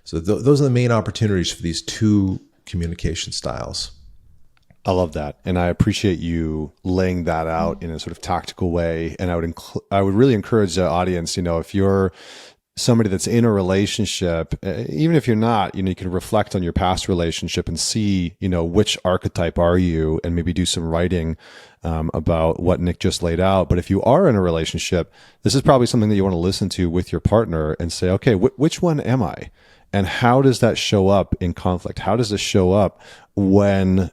So those are the main opportunities for these two communication styles. I love that. And I appreciate you laying that out in a sort of tactical way. And I would really encourage the audience, if you're somebody that's in a relationship, even if you're not, you can reflect on your past relationship and see, which archetype are you, and maybe do some writing about what Nick just laid out. But if you are in a relationship, this is probably something that you want to listen to with your partner and say, okay, which one am I? And how does that show up in conflict? How does this show up when,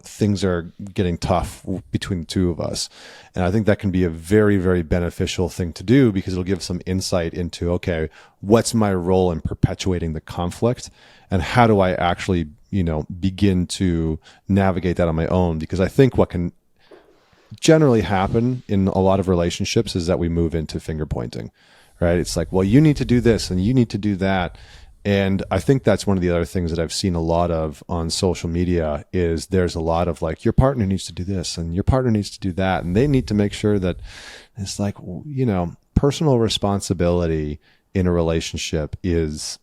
things are getting tough between the two of us? And I think that can be a very, very beneficial thing to do, because it'll give some insight into, okay, what's my role in perpetuating the conflict? And how do I actually, begin to navigate that on my own? Because I think what can generally happen in a lot of relationships is that we move into finger pointing, right? It's like, well, you need to do this and you need to do that. And I think that's one of the other things that I've seen a lot of on social media is there's a lot of like, your partner needs to do this and your partner needs to do that. And they need to make sure that it's like, personal responsibility in a relationship is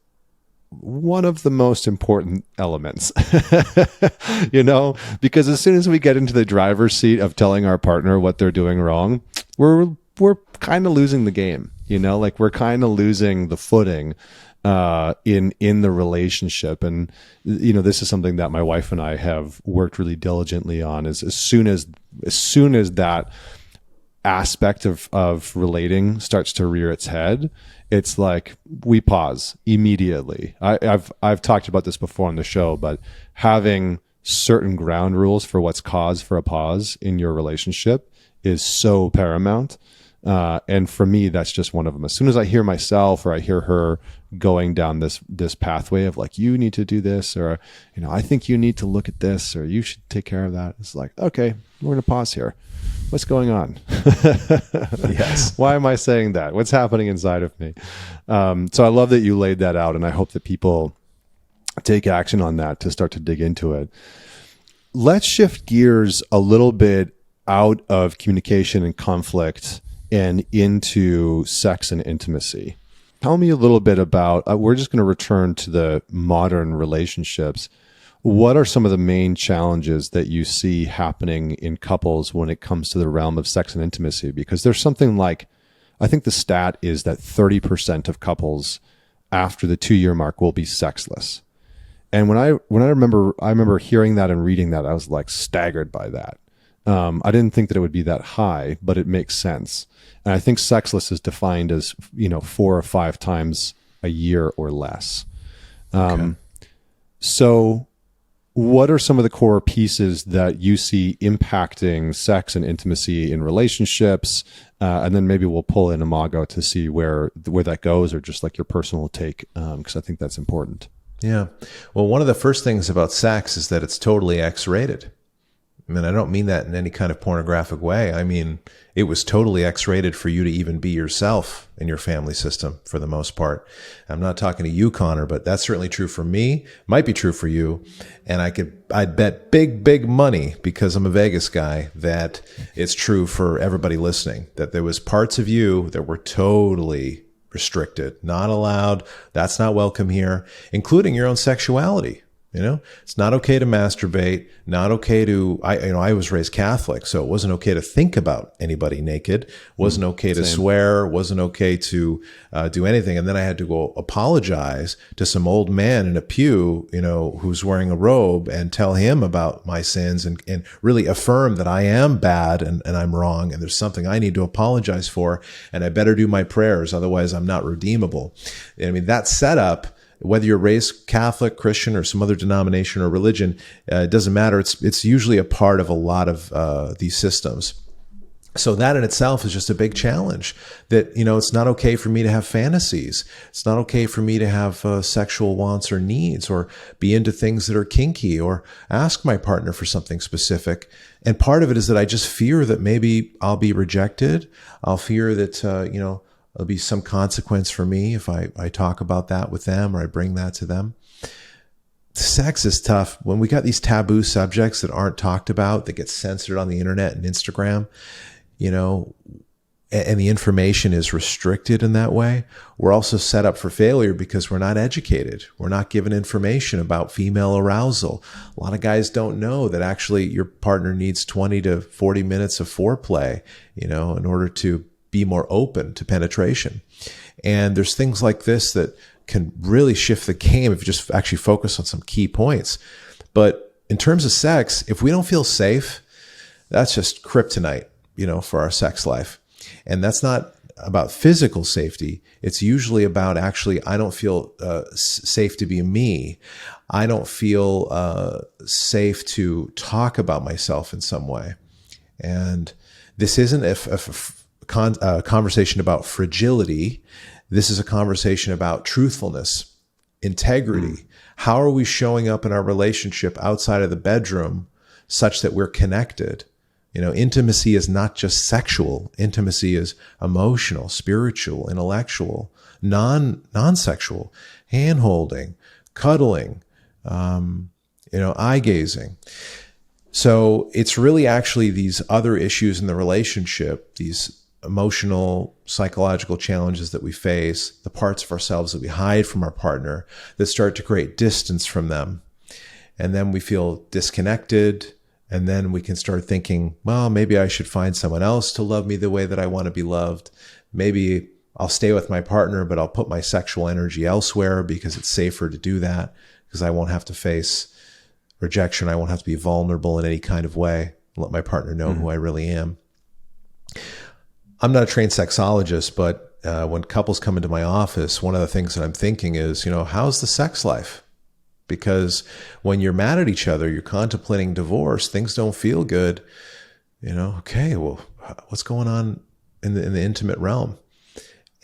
one of the most important elements, because as soon as we get into the driver's seat of telling our partner what they're doing wrong, we're kind of losing the game, like we're kind of losing the footing in the relationship. And this is something that my wife and I have worked really diligently on, is as soon as that aspect of relating starts to rear its head, it's like we pause immediately. I've talked about this before on the show, but having certain ground rules for what's cause for a pause in your relationship is so paramount. And for me, that's just one of them. As soon as I hear myself or I hear her going down this pathway of like, you need to do this, or, I think you need to look at this, or you should take care of that. It's like, okay, we're going to pause here. What's going on? Yes. Why am I saying that? What's happening inside of me? So I love that you laid that out, and I hope that people take action on that to start to dig into it. Let's shift gears a little bit out of communication and conflict and into sex and intimacy. Tell me a little bit about, we're just going to return to the modern relationships. What are some of the main challenges that you see happening in couples when it comes to the realm of sex and intimacy? Because there's something like, I think the stat is that 30% of couples after the 2-year mark will be sexless. And when I remember hearing that and reading that, I was like staggered by that. I didn't think that it would be that high, but it makes sense. And I think sexless is defined as, 4 or 5 times a year or less. Okay. So what are some of the core pieces that you see impacting sex and intimacy in relationships? And then maybe we'll pull in IMAGO to see where that goes, or just like your personal take, because I think that's important. Yeah. Well, one of the first things about sex is that it's totally X-rated. I mean, I don't mean that in any kind of pornographic way. I mean, it was totally X-rated for you to even be yourself in your family system for the most part. I'm not talking to you, Connor, but that's certainly true for me. Might be true for you. And I'd bet big money, because I'm a Vegas guy, that it's true for everybody listening, that there was parts of you that were totally restricted, not allowed. That's not welcome here, including your own sexuality. It's not okay to masturbate, not okay to, I was raised Catholic, so it wasn't okay to think about anybody naked, wasn't okay to swear, wasn't okay to do anything. And then I had to go apologize to some old man in a pew, who's wearing a robe, and tell him about my sins and really affirm that I am bad and I'm wrong and there's something I need to apologize for, and I better do my prayers, otherwise I'm not redeemable. I mean, that setup, whether you're raised Catholic, Christian, or some other denomination or religion, it doesn't matter. It's usually a part of a lot of these systems. So that in itself is just a big challenge, that, it's not okay for me to have fantasies. It's not okay for me to have sexual wants or needs, or be into things that are kinky, or ask my partner for something specific. And part of it is that I just fear that maybe I'll be rejected. I'll fear that, there'll be some consequence for me if I talk about that with them, or I bring that to them. Sex is tough. When we got these taboo subjects that aren't talked about, that get censored on the internet and Instagram, and the information is restricted in that way, we're also set up for failure because we're not educated. We're not given information about female arousal. A lot of guys don't know that actually your partner needs 20 to 40 minutes of foreplay, in order to be more open to penetration. And there's things like this that can really shift the game if you just actually focus on some key points. But in terms of sex, if we don't feel safe, that's just kryptonite, for our sex life. And that's not about physical safety. It's usually about actually, I don't feel safe to be me. I don't feel safe to talk about myself in some way. And this isn't a conversation about fragility. This is a conversation about truthfulness, integrity. How are we showing up in our relationship outside of the bedroom such that we're connected? Intimacy is not just sexual. Intimacy is emotional, spiritual, intellectual, non-sexual, hand-holding, cuddling, eye gazing. So it's really actually these other issues in the relationship, these emotional, psychological challenges that we face, the parts of ourselves that we hide from our partner, that start to create distance from them. And then we feel disconnected. And then we can start thinking, well, maybe I should find someone else to love me the way that I want to be loved. Maybe I'll stay with my partner, but I'll put my sexual energy elsewhere because it's safer to do that, because I won't have to face rejection. I won't have to be vulnerable in any kind of way. Let my partner know who I really am. I'm not a trained sexologist, but when couples come into my office, one of the things that I'm thinking is, how's the sex life? Because when you're mad at each other, you're contemplating divorce, things don't feel good. Okay, well, what's going on in the intimate realm?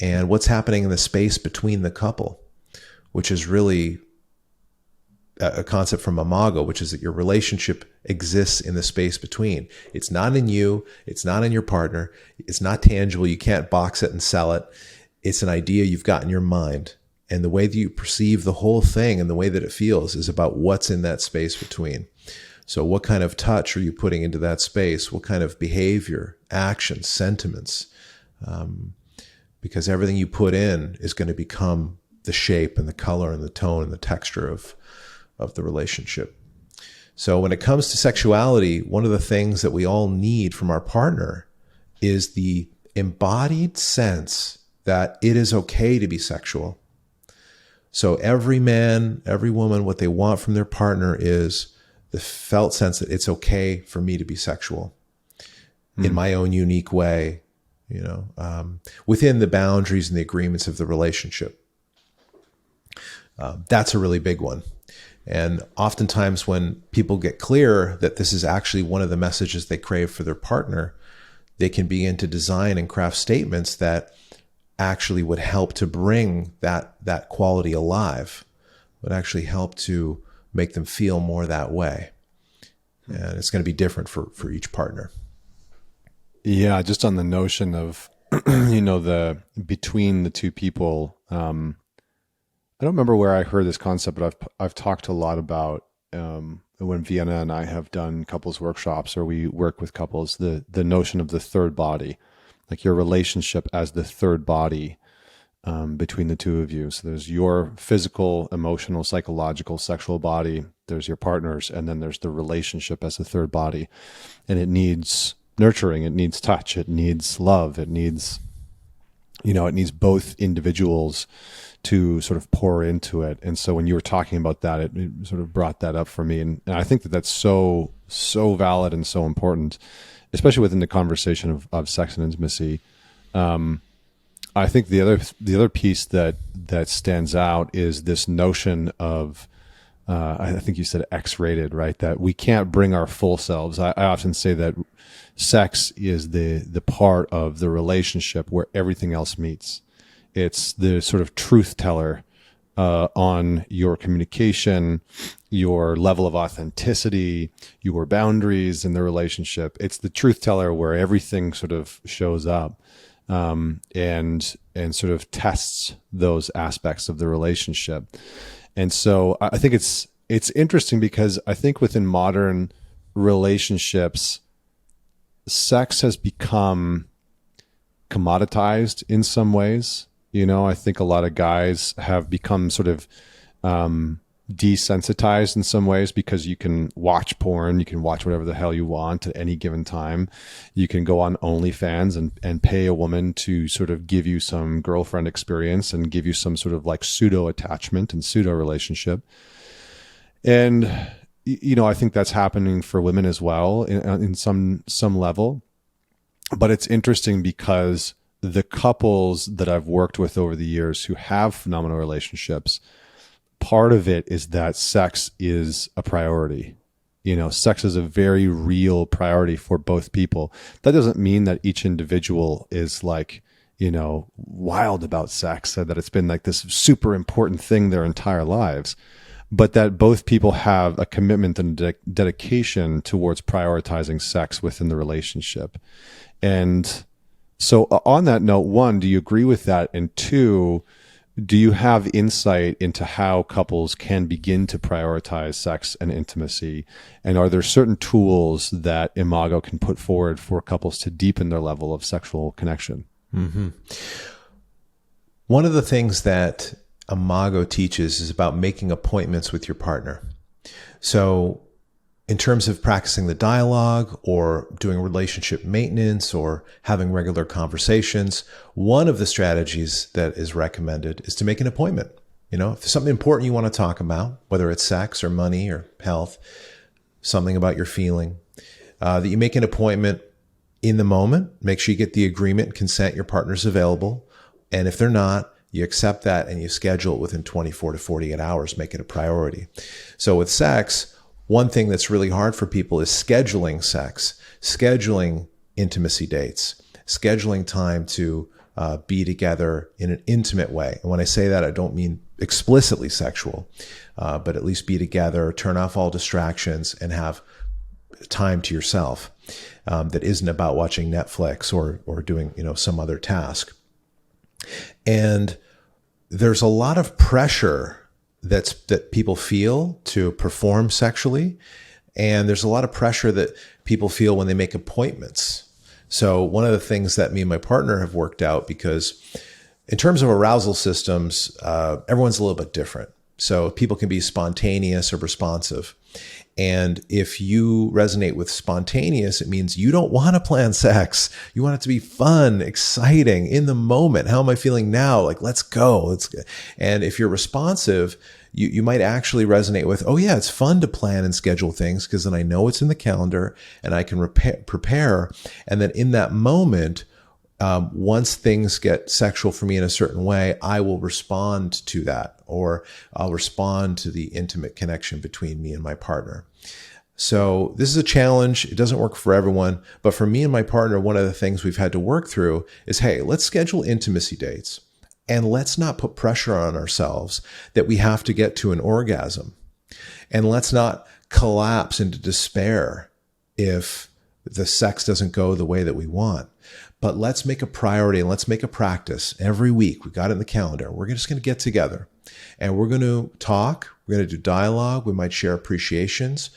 And what's happening in the space between the couple, which is really a concept from IMAGO, which is that your relationship exists in the space between. It's not in you. It's not in your partner. It's not tangible. You can't box it and sell it. It's an idea you've got in your mind. And the way that you perceive the whole thing and the way that it feels is about what's in that space between. So what kind of touch are you putting into that space? What kind of behavior, actions, sentiments? Because everything you put in is going to become the shape and the color and the tone and the texture of the relationship. So when it comes to sexuality, one of the things that we all need from our partner is the embodied sense that it is okay to be sexual. So every man, every woman, what they want from their partner is the felt sense that it's okay for me to be sexual in my own unique way, within the boundaries and the agreements of the relationship. That's a really big one. And oftentimes when people get clear that this is actually one of the messages they crave for their partner, they can begin to design and craft statements that actually would help to bring that quality alive, would actually help to make them feel more that way. And it's going to be different for each partner. Yeah, just on the notion of, the between the two people, I don't remember where I heard this concept, but I've talked a lot about when Vienna and I have done couples workshops, or we work with couples, the notion of the third body, like your relationship as the third body, between the two of you. So there's your physical, emotional, psychological, sexual body. There's your partner's, and then there's the relationship as the third body. And it needs nurturing. It needs touch. It needs love. It needs, it needs both individuals to sort of pour into it. And so when you were talking about that, it sort of brought that up for me. And I think that that's so valid and so important, especially within the conversation of sex and intimacy. I think the other piece that stands out is this notion of, I think you said X-rated, right? That we can't bring our full selves. I often say that sex is the part of the relationship where everything else meets. It's the sort of truth teller on your communication, your level of authenticity, your boundaries in the relationship. It's the truth teller where everything sort of shows up. And sort of tests those aspects of the relationship. And so I think it's interesting because I think within modern relationships, sex has become commoditized in some ways. I think a lot of guys have become sort of, desensitized in some ways because you can watch porn, you can watch whatever the hell you want at any given time. You can go on OnlyFans and pay a woman to sort of give you some girlfriend experience and give you some sort of like pseudo attachment and pseudo relationship. And, I think that's happening for women as well in some level. But it's interesting because the couples that I've worked with over the years who have phenomenal relationships, part of it is that sex is a priority. Sex is a very real priority for both people. That doesn't mean that each individual is like, wild about sex, that it's been like this super important thing their entire lives, but that both people have a commitment and dedication towards prioritizing sex within the relationship. And so on that note, one, do you agree with that? And two, do you have insight into how couples can begin to prioritize sex and intimacy? And are there certain tools that IMAGO can put forward for couples to deepen their level of sexual connection? Mm-hmm. One of the things that IMAGO teaches is about making appointments with your partner. So in terms of practicing the dialogue or doing relationship maintenance or having regular conversations, one of the strategies that is recommended is to make an appointment. If there's something important you want to talk about, whether it's sex or money or health, something about your feeling, that you make an appointment in the moment. Make sure you get the agreement and consent your partner's available. And if they're not, you accept that and you schedule it within 24 to 48 hours, make it a priority. So with sex, one thing that's really hard for people is scheduling sex, scheduling intimacy dates, scheduling time to be together in an intimate way. And when I say that, I don't mean explicitly sexual, but at least be together, turn off all distractions, and have time to yourself that isn't about watching Netflix or doing some other task. And there's a lot of pressure that people feel to perform sexually. And there's a lot of pressure that people feel when they make appointments. So one of the things that me and my partner have worked out, because in terms of arousal systems, everyone's a little bit different. So people can be spontaneous or responsive. And if you resonate with spontaneous, it means you don't want to plan sex. You want it to be fun, exciting, in the moment. How am I feeling now? Like, let's go. And if you're responsive, you might actually resonate with, oh yeah, it's fun to plan and schedule things because then I know it's in the calendar and I can prepare. And then in that moment, once things get sexual for me in a certain way, I will respond to that, or I'll respond to the intimate connection between me and my partner. So this is a challenge. It doesn't work for everyone, but for me and my partner, one of the things we've had to work through is, hey, let's schedule intimacy dates, and let's not put pressure on ourselves that we have to get to an orgasm, and let's not collapse into despair if the sex doesn't go the way that we want. But let's make a priority and let's make a practice every week. We got it in the calendar. We're just going to get together and we're going to talk. We're going to do dialogue. We might share appreciations.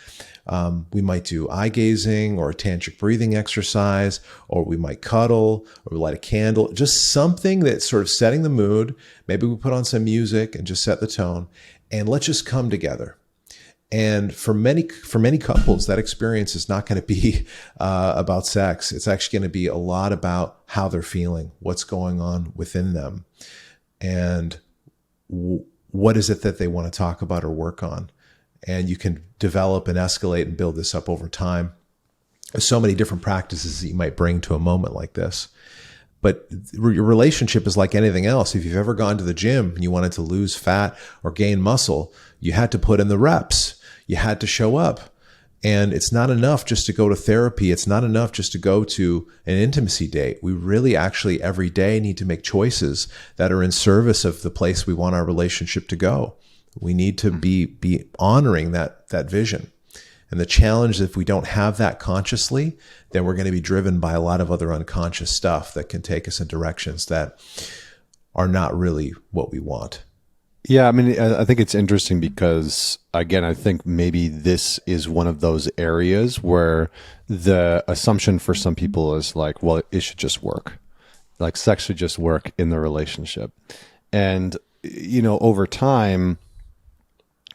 We might do eye gazing or a tantric breathing exercise, or we might cuddle, or we light a candle, just something that's sort of setting the mood. Maybe we put on some music and just set the tone, and let's just come together. And for many couples, that experience is not going to be about sex. It's actually going to be a lot about how they're feeling, what's going on within them, and what is it that they want to talk about or work on. And you can develop and escalate and build this up over time. There's so many different practices that you might bring to a moment like this. But your relationship is like anything else. If you've ever gone to the gym and you wanted to lose fat or gain muscle, you had to put in the reps. You had to show up. And it's not enough just to go to therapy. It's not enough just to go to an intimacy date. We really actually every day need to make choices that are in service of the place we want our relationship to go. We need to be honoring that vision. And the challenge, if we don't have that consciously, then we're going to be driven by a lot of other unconscious stuff that can take us in directions that are not really what we want. Yeah, I mean, I think it's interesting because, again, I think maybe this is one of those areas where the assumption for some people is like, well, it should just work. Like sex should just work in the relationship. And, over time,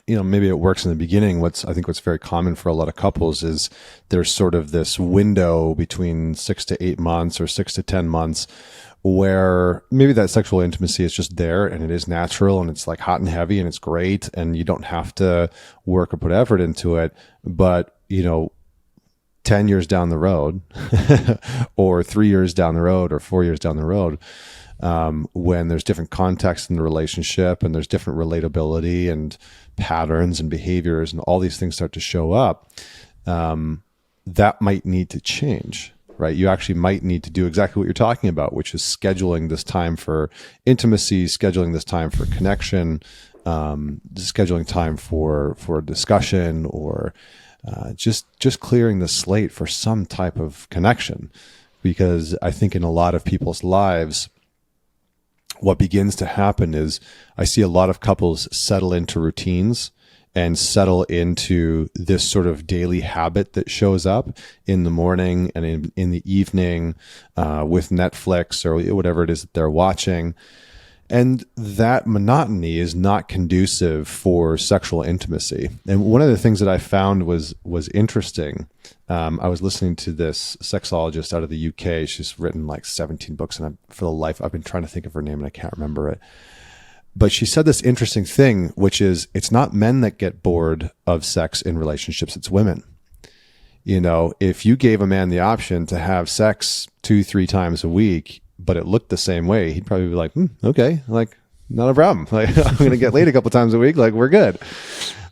maybe it works in the beginning. I think what's very common for a lot of couples is there's sort of this window between 6 to 8 months or 6 to 10 months where maybe that sexual intimacy is just there and it is natural and it's like hot and heavy and it's great and you don't have to work or put effort into it. But, 10 years down the road or 3 years down the road or 4 years down the road, when there's different contexts in the relationship and there's different relatability and patterns and behaviors and all these things start to show up, that might need to change, right? You actually might need to do exactly what you're talking about, which is scheduling this time for intimacy, scheduling this time for connection, scheduling time for discussion, or just clearing the slate for some type of connection. Because I think in a lot of people's lives, what begins to happen is I see a lot of couples settle into routines and settle into this sort of daily habit that shows up in the morning and in the evening with Netflix or whatever it is that they're watching. And that monotony is not conducive for sexual intimacy. And one of the things that I found was interesting. I was listening to this sexologist out of the UK. She's written like 17 books, and for the life, I've been trying to think of her name and I can't remember it. But she said this interesting thing, which is it's not men that get bored of sex in relationships, it's women. If you gave a man the option to have sex 2-3 times a week, but it looked the same way, he'd probably be like, okay, like not a problem. Like I'm going to get laid a couple times a week. Like we're good.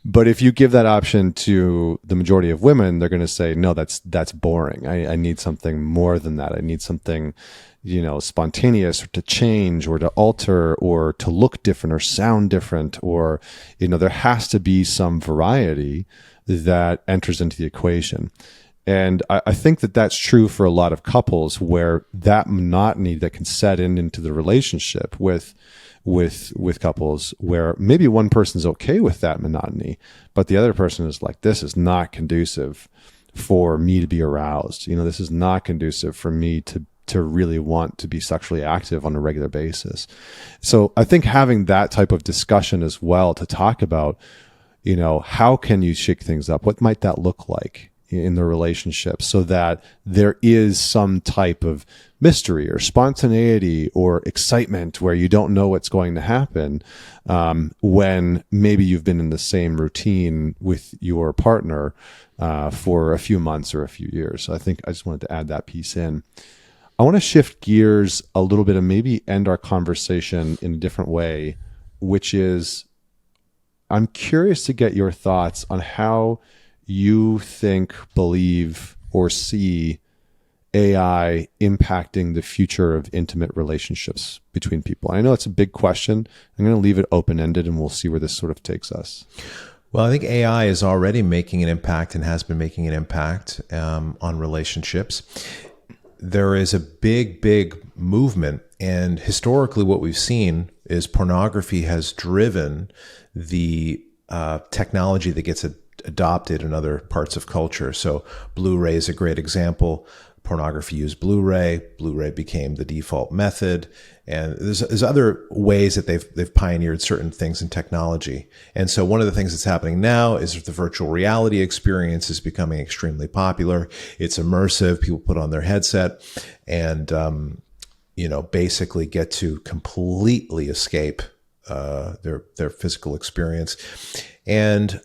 But if you give that option to the majority of women, they're going to say, no, that's boring. I need something more than that. I need something, spontaneous or to change or to alter or to look different or sound different, or, there has to be some variety that enters into the equation. And I think that that's true for a lot of couples where that monotony that can set into the relationship with couples where maybe one person's okay with that monotony, but the other person is like, this is not conducive for me to be aroused. This is not conducive for me to really want to be sexually active on a regular basis. So I think having that type of discussion as well to talk about, how can you shake things up? What might that look like in the relationship so that there is some type of mystery or spontaneity or excitement where you don't know what's going to happen when maybe you've been in the same routine with your partner for a few months or a few years. So I think I just wanted to add that piece in. I want to shift gears a little bit and maybe end our conversation in a different way, which is I'm curious to get your thoughts on how you think, believe, or see AI impacting the future of intimate relationships between people. I know it's a big question. I'm going to leave it open-ended and we'll see where this sort of takes us. Well, I think AI is already making an impact and has been making an impact on relationships. There is a big movement, and historically what we've seen is pornography has driven the technology that gets adopted in other parts of culture. So Blu-ray is a great example. Pornography used Blu-ray. Blu-ray became the default method. And there's other ways that they've pioneered certain things in technology. And so one of the things that's happening now is the virtual reality experience is becoming extremely popular. It's immersive. People put on their headset and, basically get to completely escape their physical experience. And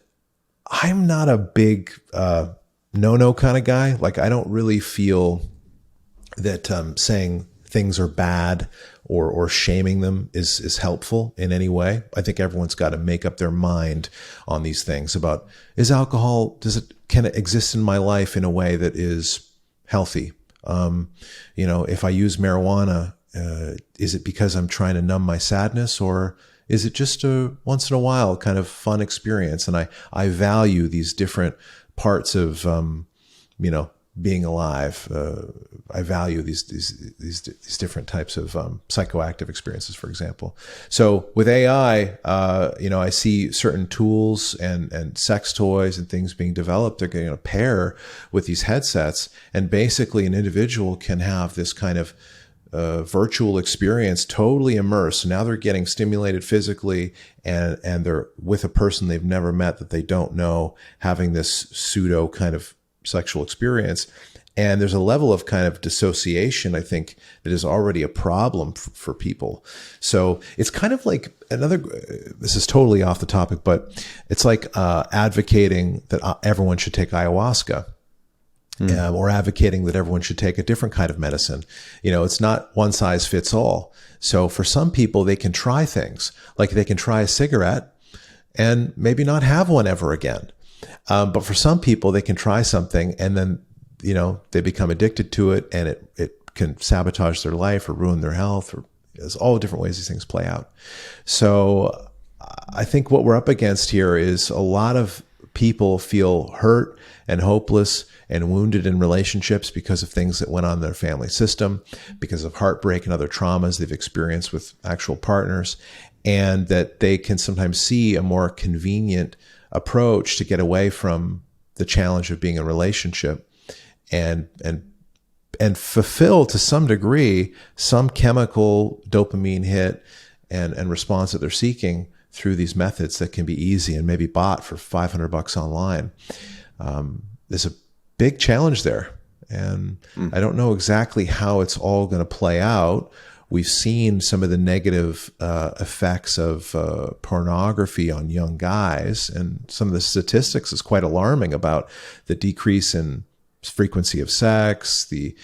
I'm not a big no kind of guy. Like, I don't really feel that saying things are bad or shaming them is helpful in any way. I think everyone's got to make up their mind on these things about, is alcohol, can it exist in my life in a way that is healthy? If I use marijuana, is it because I'm trying to numb my sadness, or is it just a once in a while kind of fun experience? And I value these different parts of, being alive. I value these different types of psychoactive experiences, for example. So with AI, I see certain tools and sex toys and things being developed. They're going to pair with these headsets, and basically an individual can have this kind of virtual experience, totally immersed. So now they're getting stimulated physically, and they're with a person they've never met that they don't know, having this pseudo kind of sexual experience. And there's a level of kind of dissociation, I think, that is already a problem for people. So it's kind of like this is totally off the topic, but it's like advocating that everyone should take ayahuasca. Or advocating that everyone should take a different kind of medicine. It's not one size fits all. So for some people, they can try things, like they can try a cigarette and maybe not have one ever again. But for some people, they can try something and then, they become addicted to it, and it can sabotage their life or ruin their health, or there's all different ways these things play out. So I think what we're up against here is a lot of people feel hurt and hopeless and wounded in relationships because of things that went on in their family system, because of heartbreak and other traumas they've experienced with actual partners, and that they can sometimes see a more convenient approach to get away from the challenge of being in a relationship and fulfill, to some degree, some chemical dopamine hit and response that they're seeking through these methods that can be easy and maybe bought for $500 online. There's a big challenge there. And I don't know exactly how it's all going to play out. We've seen some of the negative effects of pornography on young guys, and some of the statistics is quite alarming about the decrease in frequency of sex, the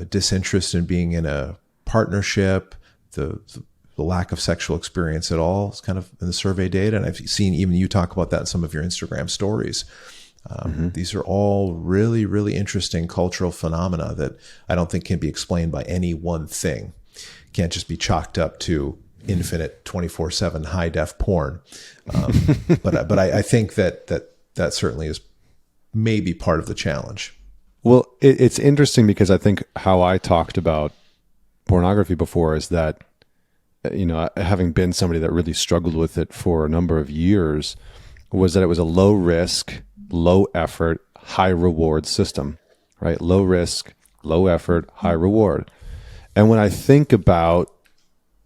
disinterest in being in a partnership, the lack of sexual experience at all. It's kind of in the survey data, and I've seen even you talk about that in some of your Instagram stories. These are all really, really interesting cultural phenomena that I don't think can be explained by any one thing. Can't just be chalked up to infinite 24/7 high def porn. But I think that certainly is maybe part of the challenge. Well, it's interesting because I think how I talked about pornography before is that, having been somebody that really struggled with it for a number of years, was that it was a low risk, low effort, high reward system, right? Low risk, low effort, high reward. And when I think about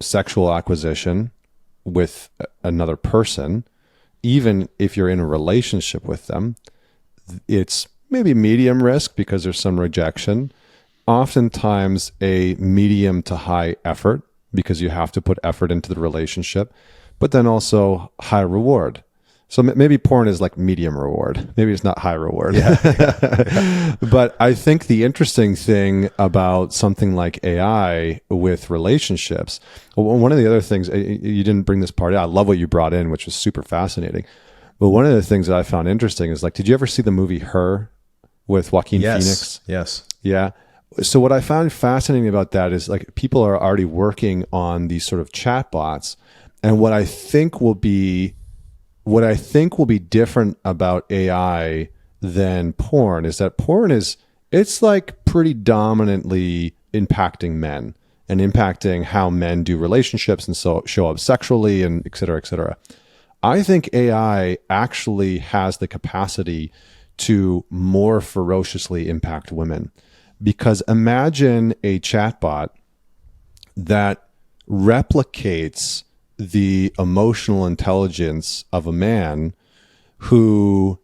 sexual acquisition with another person, even if you're in a relationship with them, it's maybe medium risk because there's some rejection, oftentimes a medium to high effort because you have to put effort into the relationship, but then also high reward. So maybe porn is like medium reward. Maybe it's not high reward. Yeah. But I think the interesting thing about something like AI with relationships, one of the other things, you didn't bring this part out. I love what you brought in, which was super fascinating. But one of the things that I found interesting is, like, did you ever see the movie Her with Joaquin Phoenix? Yes. Yeah. So what I found fascinating about that is, like, people are already working on these sort of chatbots. And what I think will be what I think will be different about AI than porn is that porn it's like pretty dominantly impacting men and impacting how men do relationships and so show up sexually and et cetera, et cetera. I think AI actually has the capacity to more ferociously impact women, because imagine a chatbot that replicates the emotional intelligence of a man who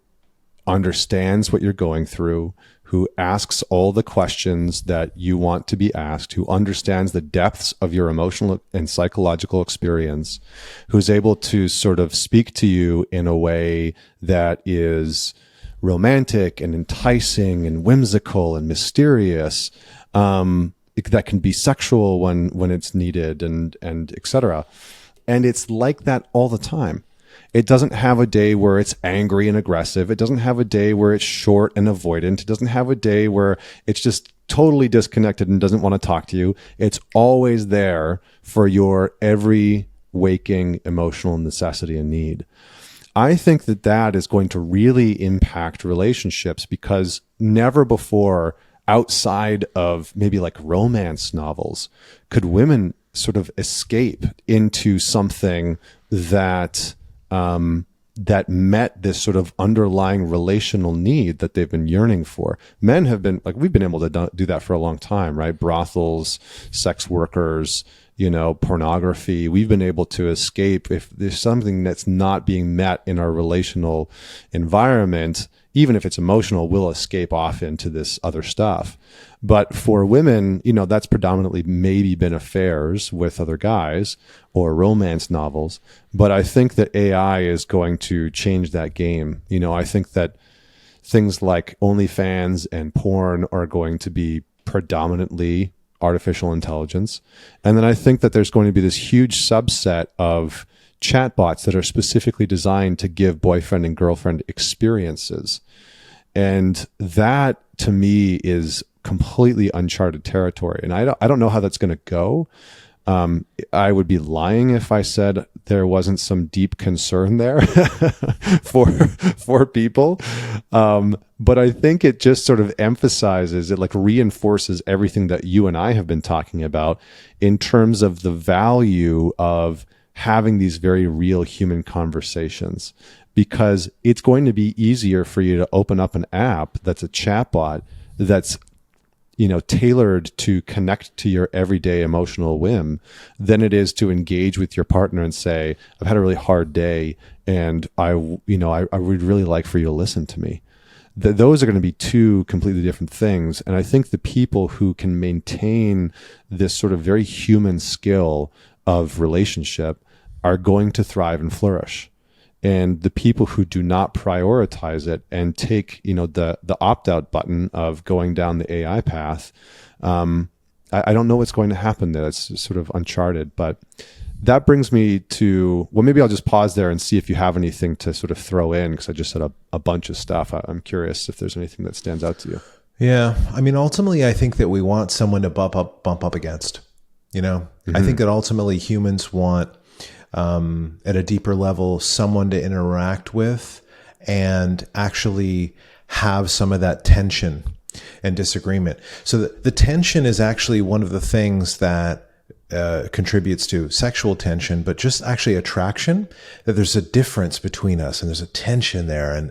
understands what you're going through, who asks all the questions that you want to be asked, who understands the depths of your emotional and psychological experience, who's able to sort of speak to you in a way that is romantic and enticing and whimsical and mysterious, that can be sexual when it's needed, and et cetera. And it's like that all the time. It doesn't have a day where it's angry and aggressive. It doesn't have a day where it's short and avoidant. It doesn't have a day where it's just totally disconnected and doesn't want to talk to you. It's always there for your every waking emotional necessity and need. I think that is going to really impact relationships, because never before, outside of maybe like romance novels, could women sort of escape into something that that met this sort of underlying relational need that they've been yearning for. Men have been like, we've been able to do that for a long time, right? Brothels, sex workers, pornography. We've been able to escape if there's something that's not being met in our relational environment. Even if it's emotional, we'll escape off into this other stuff. But for women, that's predominantly maybe been affairs with other guys or romance novels. But I think that AI is going to change that game. I think that things like OnlyFans and porn are going to be predominantly artificial intelligence. And then I think that there's going to be this huge subset of chatbots that are specifically designed to give boyfriend and girlfriend experiences. And that, to me, is completely uncharted territory. And I don't know how that's going to go. I would be lying if I said there wasn't some deep concern there for people. But I think it just sort of emphasizes, it like reinforces everything that you and I have been talking about in terms of the value of having these very real human conversations, because it's going to be easier for you to open up an app that's a chatbot that's tailored to connect to your everyday emotional whim than it is to engage with your partner and say, I've had a really hard day and I would really like for you to listen to me. Those are going to be two completely different things. And I think the people who can maintain this sort of very human skill of relationship are going to thrive and flourish. And the people who do not prioritize it and take, the opt-out button of going down the AI path, I don't know what's going to happen there. It's sort of uncharted. But that brings me to, well, maybe I'll just pause there and see if you have anything to sort of throw in, because I just said a bunch of stuff. I'm curious if there's anything that stands out to you. Yeah. I mean, ultimately, I think that we want someone to bump up against, Mm-hmm. I think that ultimately humans want, at a deeper level, someone to interact with and actually have some of that tension and disagreement. So the tension is actually one of the things that contributes to sexual tension, but just actually attraction, that there's a difference between us and there's a tension there, and,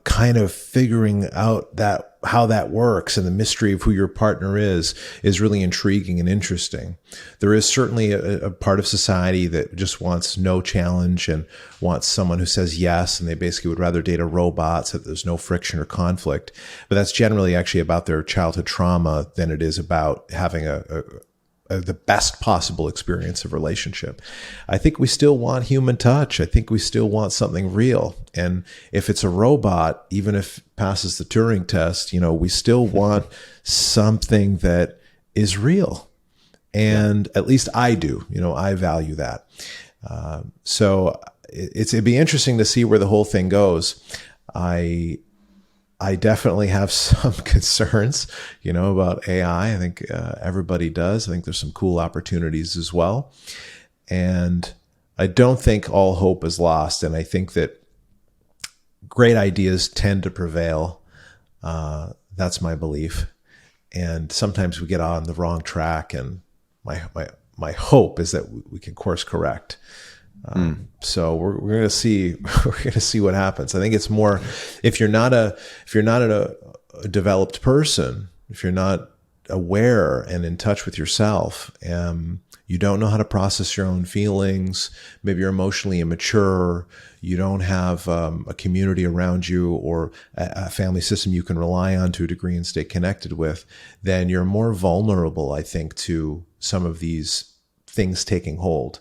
kind of figuring out how that works and the mystery of who your partner is really intriguing and interesting. There is certainly a part of society that just wants no challenge and wants someone who says yes, and they basically would rather date a robot so that there's no friction or conflict. But that's generally actually about their childhood trauma than it is about having the best possible experience of relationship. I think we still want human touch. I think we still want something real. And if it's a robot, even if it passes the Turing test, we still want something that is real. And at least I do, I value that. So it'd be interesting to see where the whole thing goes. I definitely have some concerns, about AI. I think everybody does. I think there's some cool opportunities as well. And I don't think all hope is lost. And I think that great ideas tend to prevail. That's my belief. And sometimes we get on the wrong track, and my hope is that we can course correct. So we're going to see, we're going to see what happens. I think it's more, if you're not a developed person, if you're not aware and in touch with yourself, you don't know how to process your own feelings, maybe you're emotionally immature, you don't have a community around you or a family system you can rely on to a degree and stay connected with, then you're more vulnerable, I think, to some of these things taking hold.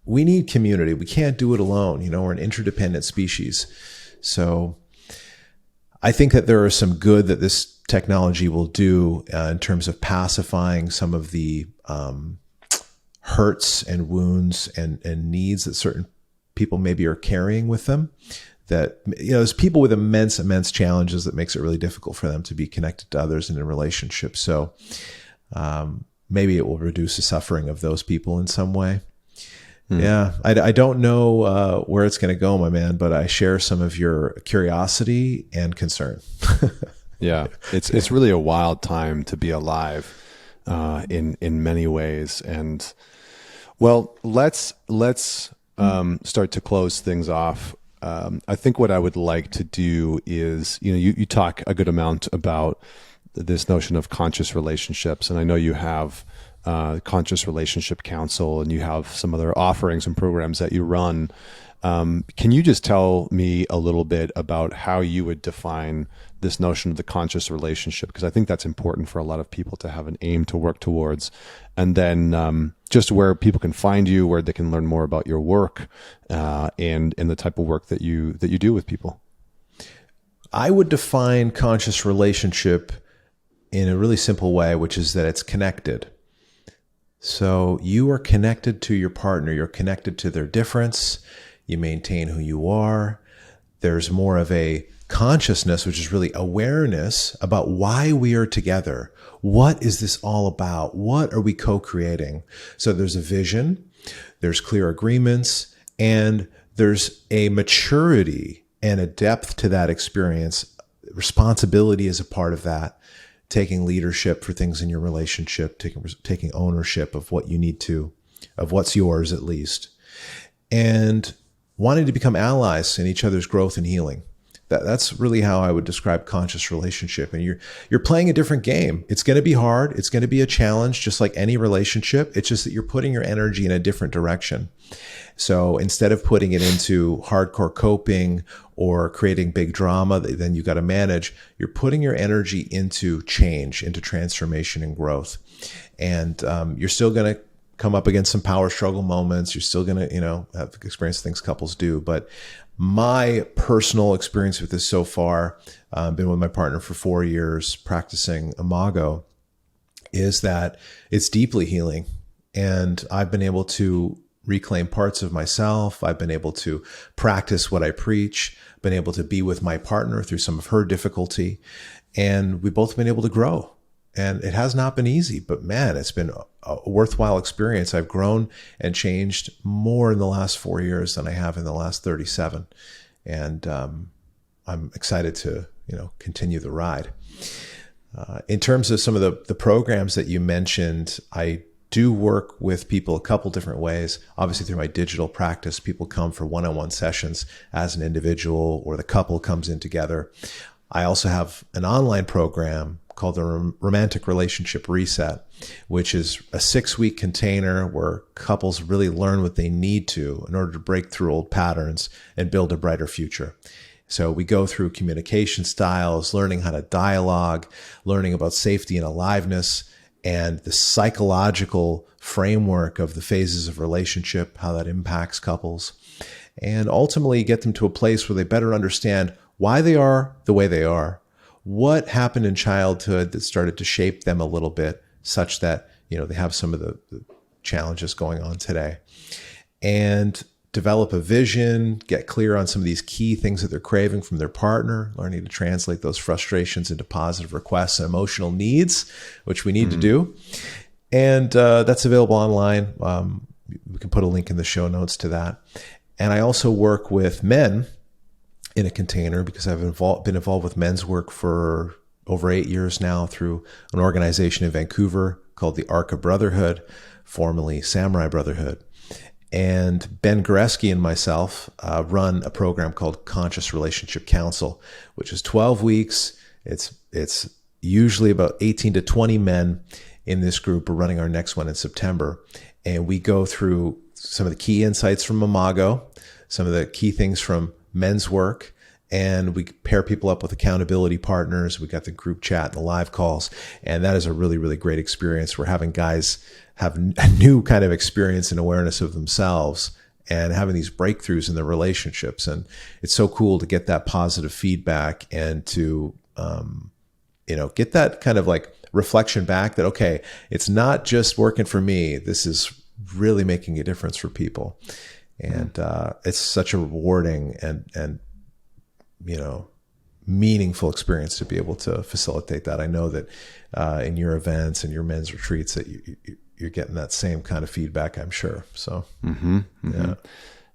We need community. We can't do it alone. You know, we're an interdependent species. So I think that there are some good that this technology will do in terms of pacifying some of the hurts and wounds and needs that certain people maybe are carrying with them. That, you know, there's people with immense challenges that makes it really difficult for them to be connected to others and in relationships. So maybe it will reduce the suffering of those people in some way. Yeah, I don't know where it's going to go, my man, but I share some of your curiosity and concern. Yeah, it's really a wild time to be alive in many ways. And well, let's start to close things off. I think what I would like to do is, you know, you talk a good amount about this notion of conscious relationships, and I know you have Conscious Relationship Council, and you have some other offerings and programs that you run. Can you just tell me a little bit about how you would define this notion of the conscious relationship? Because I think that's important for a lot of people to have an aim to work towards. And then just where people can find you, where they can learn more about your work and the type of work that you do with people. I would define conscious relationship in a really simple way, which is that it's connected. So you are connected to your partner. You're connected to their difference. You maintain who you are. There's more of a consciousness, which is really awareness about why we are together. What is this all about? What are we co-creating? So there's a vision, there's clear agreements, and there's a maturity and a depth to that experience. Responsibility is a part of that. Taking leadership for things in your relationship, taking ownership of what you need to, of what's yours at least, and wanting to become allies in each other's growth and healing. That's really how I would describe conscious relationship. And you're playing a different game. It's going to be hard. It's going to be a challenge, just like any relationship. It's just that you're putting your energy in a different direction. So instead of putting it into hardcore coping or creating big drama that then you got to manage, you're putting your energy into change, into transformation and growth. And you're still going to come up against some power struggle moments. You're still going to, have experience things couples do. But my personal experience with this so far, been with my partner for 4 years practicing IMAGO, is that it's deeply healing. And I've been able to reclaim parts of myself. I've been able to practice what I preach, been able to be with my partner through some of her difficulty. And we've both been able to grow. And it has not been easy, but man, it's been a worthwhile experience. I've grown and changed more in the last 4 years than I have in the last 37. And I'm excited to, continue the ride. In terms of some of the programs that you mentioned, I do work with people a couple different ways. Obviously, through my digital practice, people come for one-on-one sessions as an individual, or the couple comes in together. I also have an online program called the Romantic Relationship Reset, which is a 6-week container where couples really learn what they need to in order to break through old patterns and build a brighter future. So we go through communication styles, learning how to dialogue, learning about safety and aliveness, and the psychological framework of the phases of relationship, how that impacts couples, and ultimately get them to a place where they better understand why they are the way they are, what happened in childhood that started to shape them a little bit such that, they have some of the challenges going on today, and develop a vision, get clear on some of these key things that they're craving from their partner, learning to translate those frustrations into positive requests and emotional needs, which we need to do. And that's available online. we can put a link in the show notes to that. And I also work with men in a container because I've been involved with men's work for over 8 years now through an organization in Vancouver called the Arca Brotherhood, formerly Samurai Brotherhood. And Ben Goreski and myself run a program called Conscious Relationship Council, which is 12 weeks. It's usually about 18 to 20 men in this group. We're running our next one in September. And we go through some of the key insights from IMAGO, some of the key things from men's work, and we pair people up with accountability partners. We got the group chat and the live calls, and that is a really, really great experience. We're having guys have a new kind of experience and awareness of themselves and having these breakthroughs in their relationships. And it's so cool to get that positive feedback and to, get that kind of like reflection back that, okay, it's not just working for me. This is really making a difference for people. And it's such a rewarding and meaningful experience to be able to facilitate that. I know that in your events and your men's retreats that you're getting that same kind of feedback, I'm sure. So, yeah.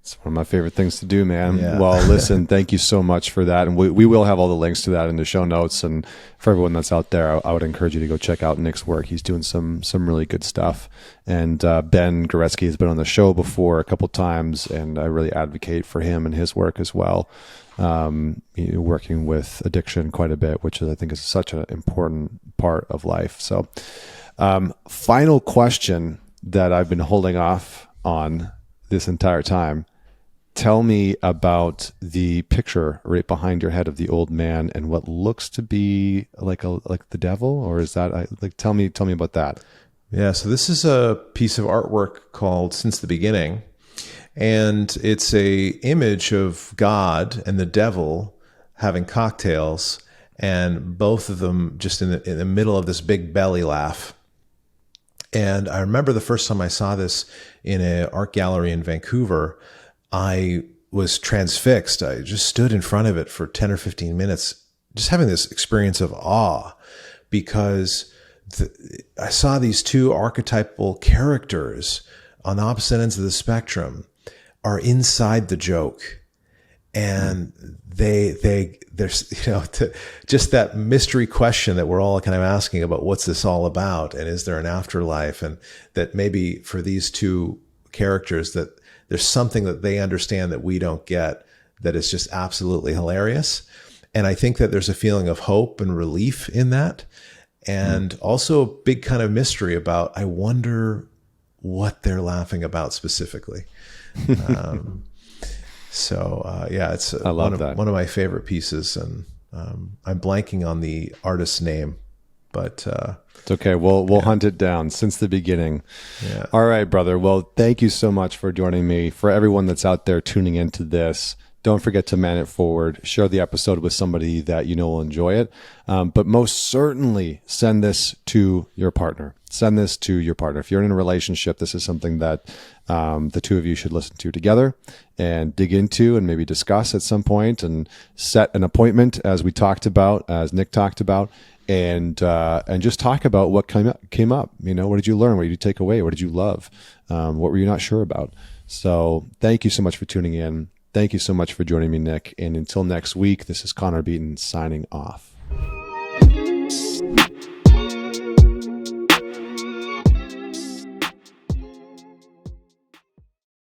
It's one of my favorite things to do, man. Yeah. Well, listen, thank you so much for that. And we will have all the links to that in the show notes. And for everyone that's out there, I would encourage you to go check out Nick's work. He's doing some really good stuff. And Ben Goreski has been on the show before a couple times, and I really advocate for him and his work as well. Working with addiction quite a bit, which I think is such an important part of life. So, final question that I've been holding off on this entire time. Tell me about the picture right behind your head of the old man and what looks to be like the devil, or is that tell me about that. Yeah. So this is a piece of artwork called Since the Beginning, and it's a image of God and the devil having cocktails, and both of them just in the middle of this big belly laugh. And I remember the first time I saw this in an art gallery in Vancouver, I was transfixed. I just stood in front of it for 10 or 15 minutes, just having this experience of awe, because I saw these two archetypal characters on opposite ends of the spectrum are inside the joke. And there's, just that mystery question that we're all kind of asking about what's this all about? And is there an afterlife? And that maybe for these two characters that there's something that they understand that we don't get that is just absolutely hilarious. And I think that there's a feeling of hope and relief in that. And also a big kind of mystery about, I wonder what they're laughing about specifically. It's I love that. One of my favorite pieces, and I'm blanking on the artist's name, but it's okay. We'll hunt it down. Since the Beginning. Yeah. All right, brother. Well, thank you so much for joining me. For everyone that's out there tuning into this, don't forget to man it forward. Share the episode with somebody that you know will enjoy it. But most certainly send this to your partner. Send this to your partner. If you're in a relationship, this is something that the two of you should listen to together and dig into and maybe discuss at some point, and set an appointment as we talked about, as Nick talked about, and just talk about what came up. What did you learn? What did you take away? What did you love? What were you not sure about? So thank you so much for tuning in. Thank you so much for joining me, Nick. And until next week, this is Connor Beaton signing off.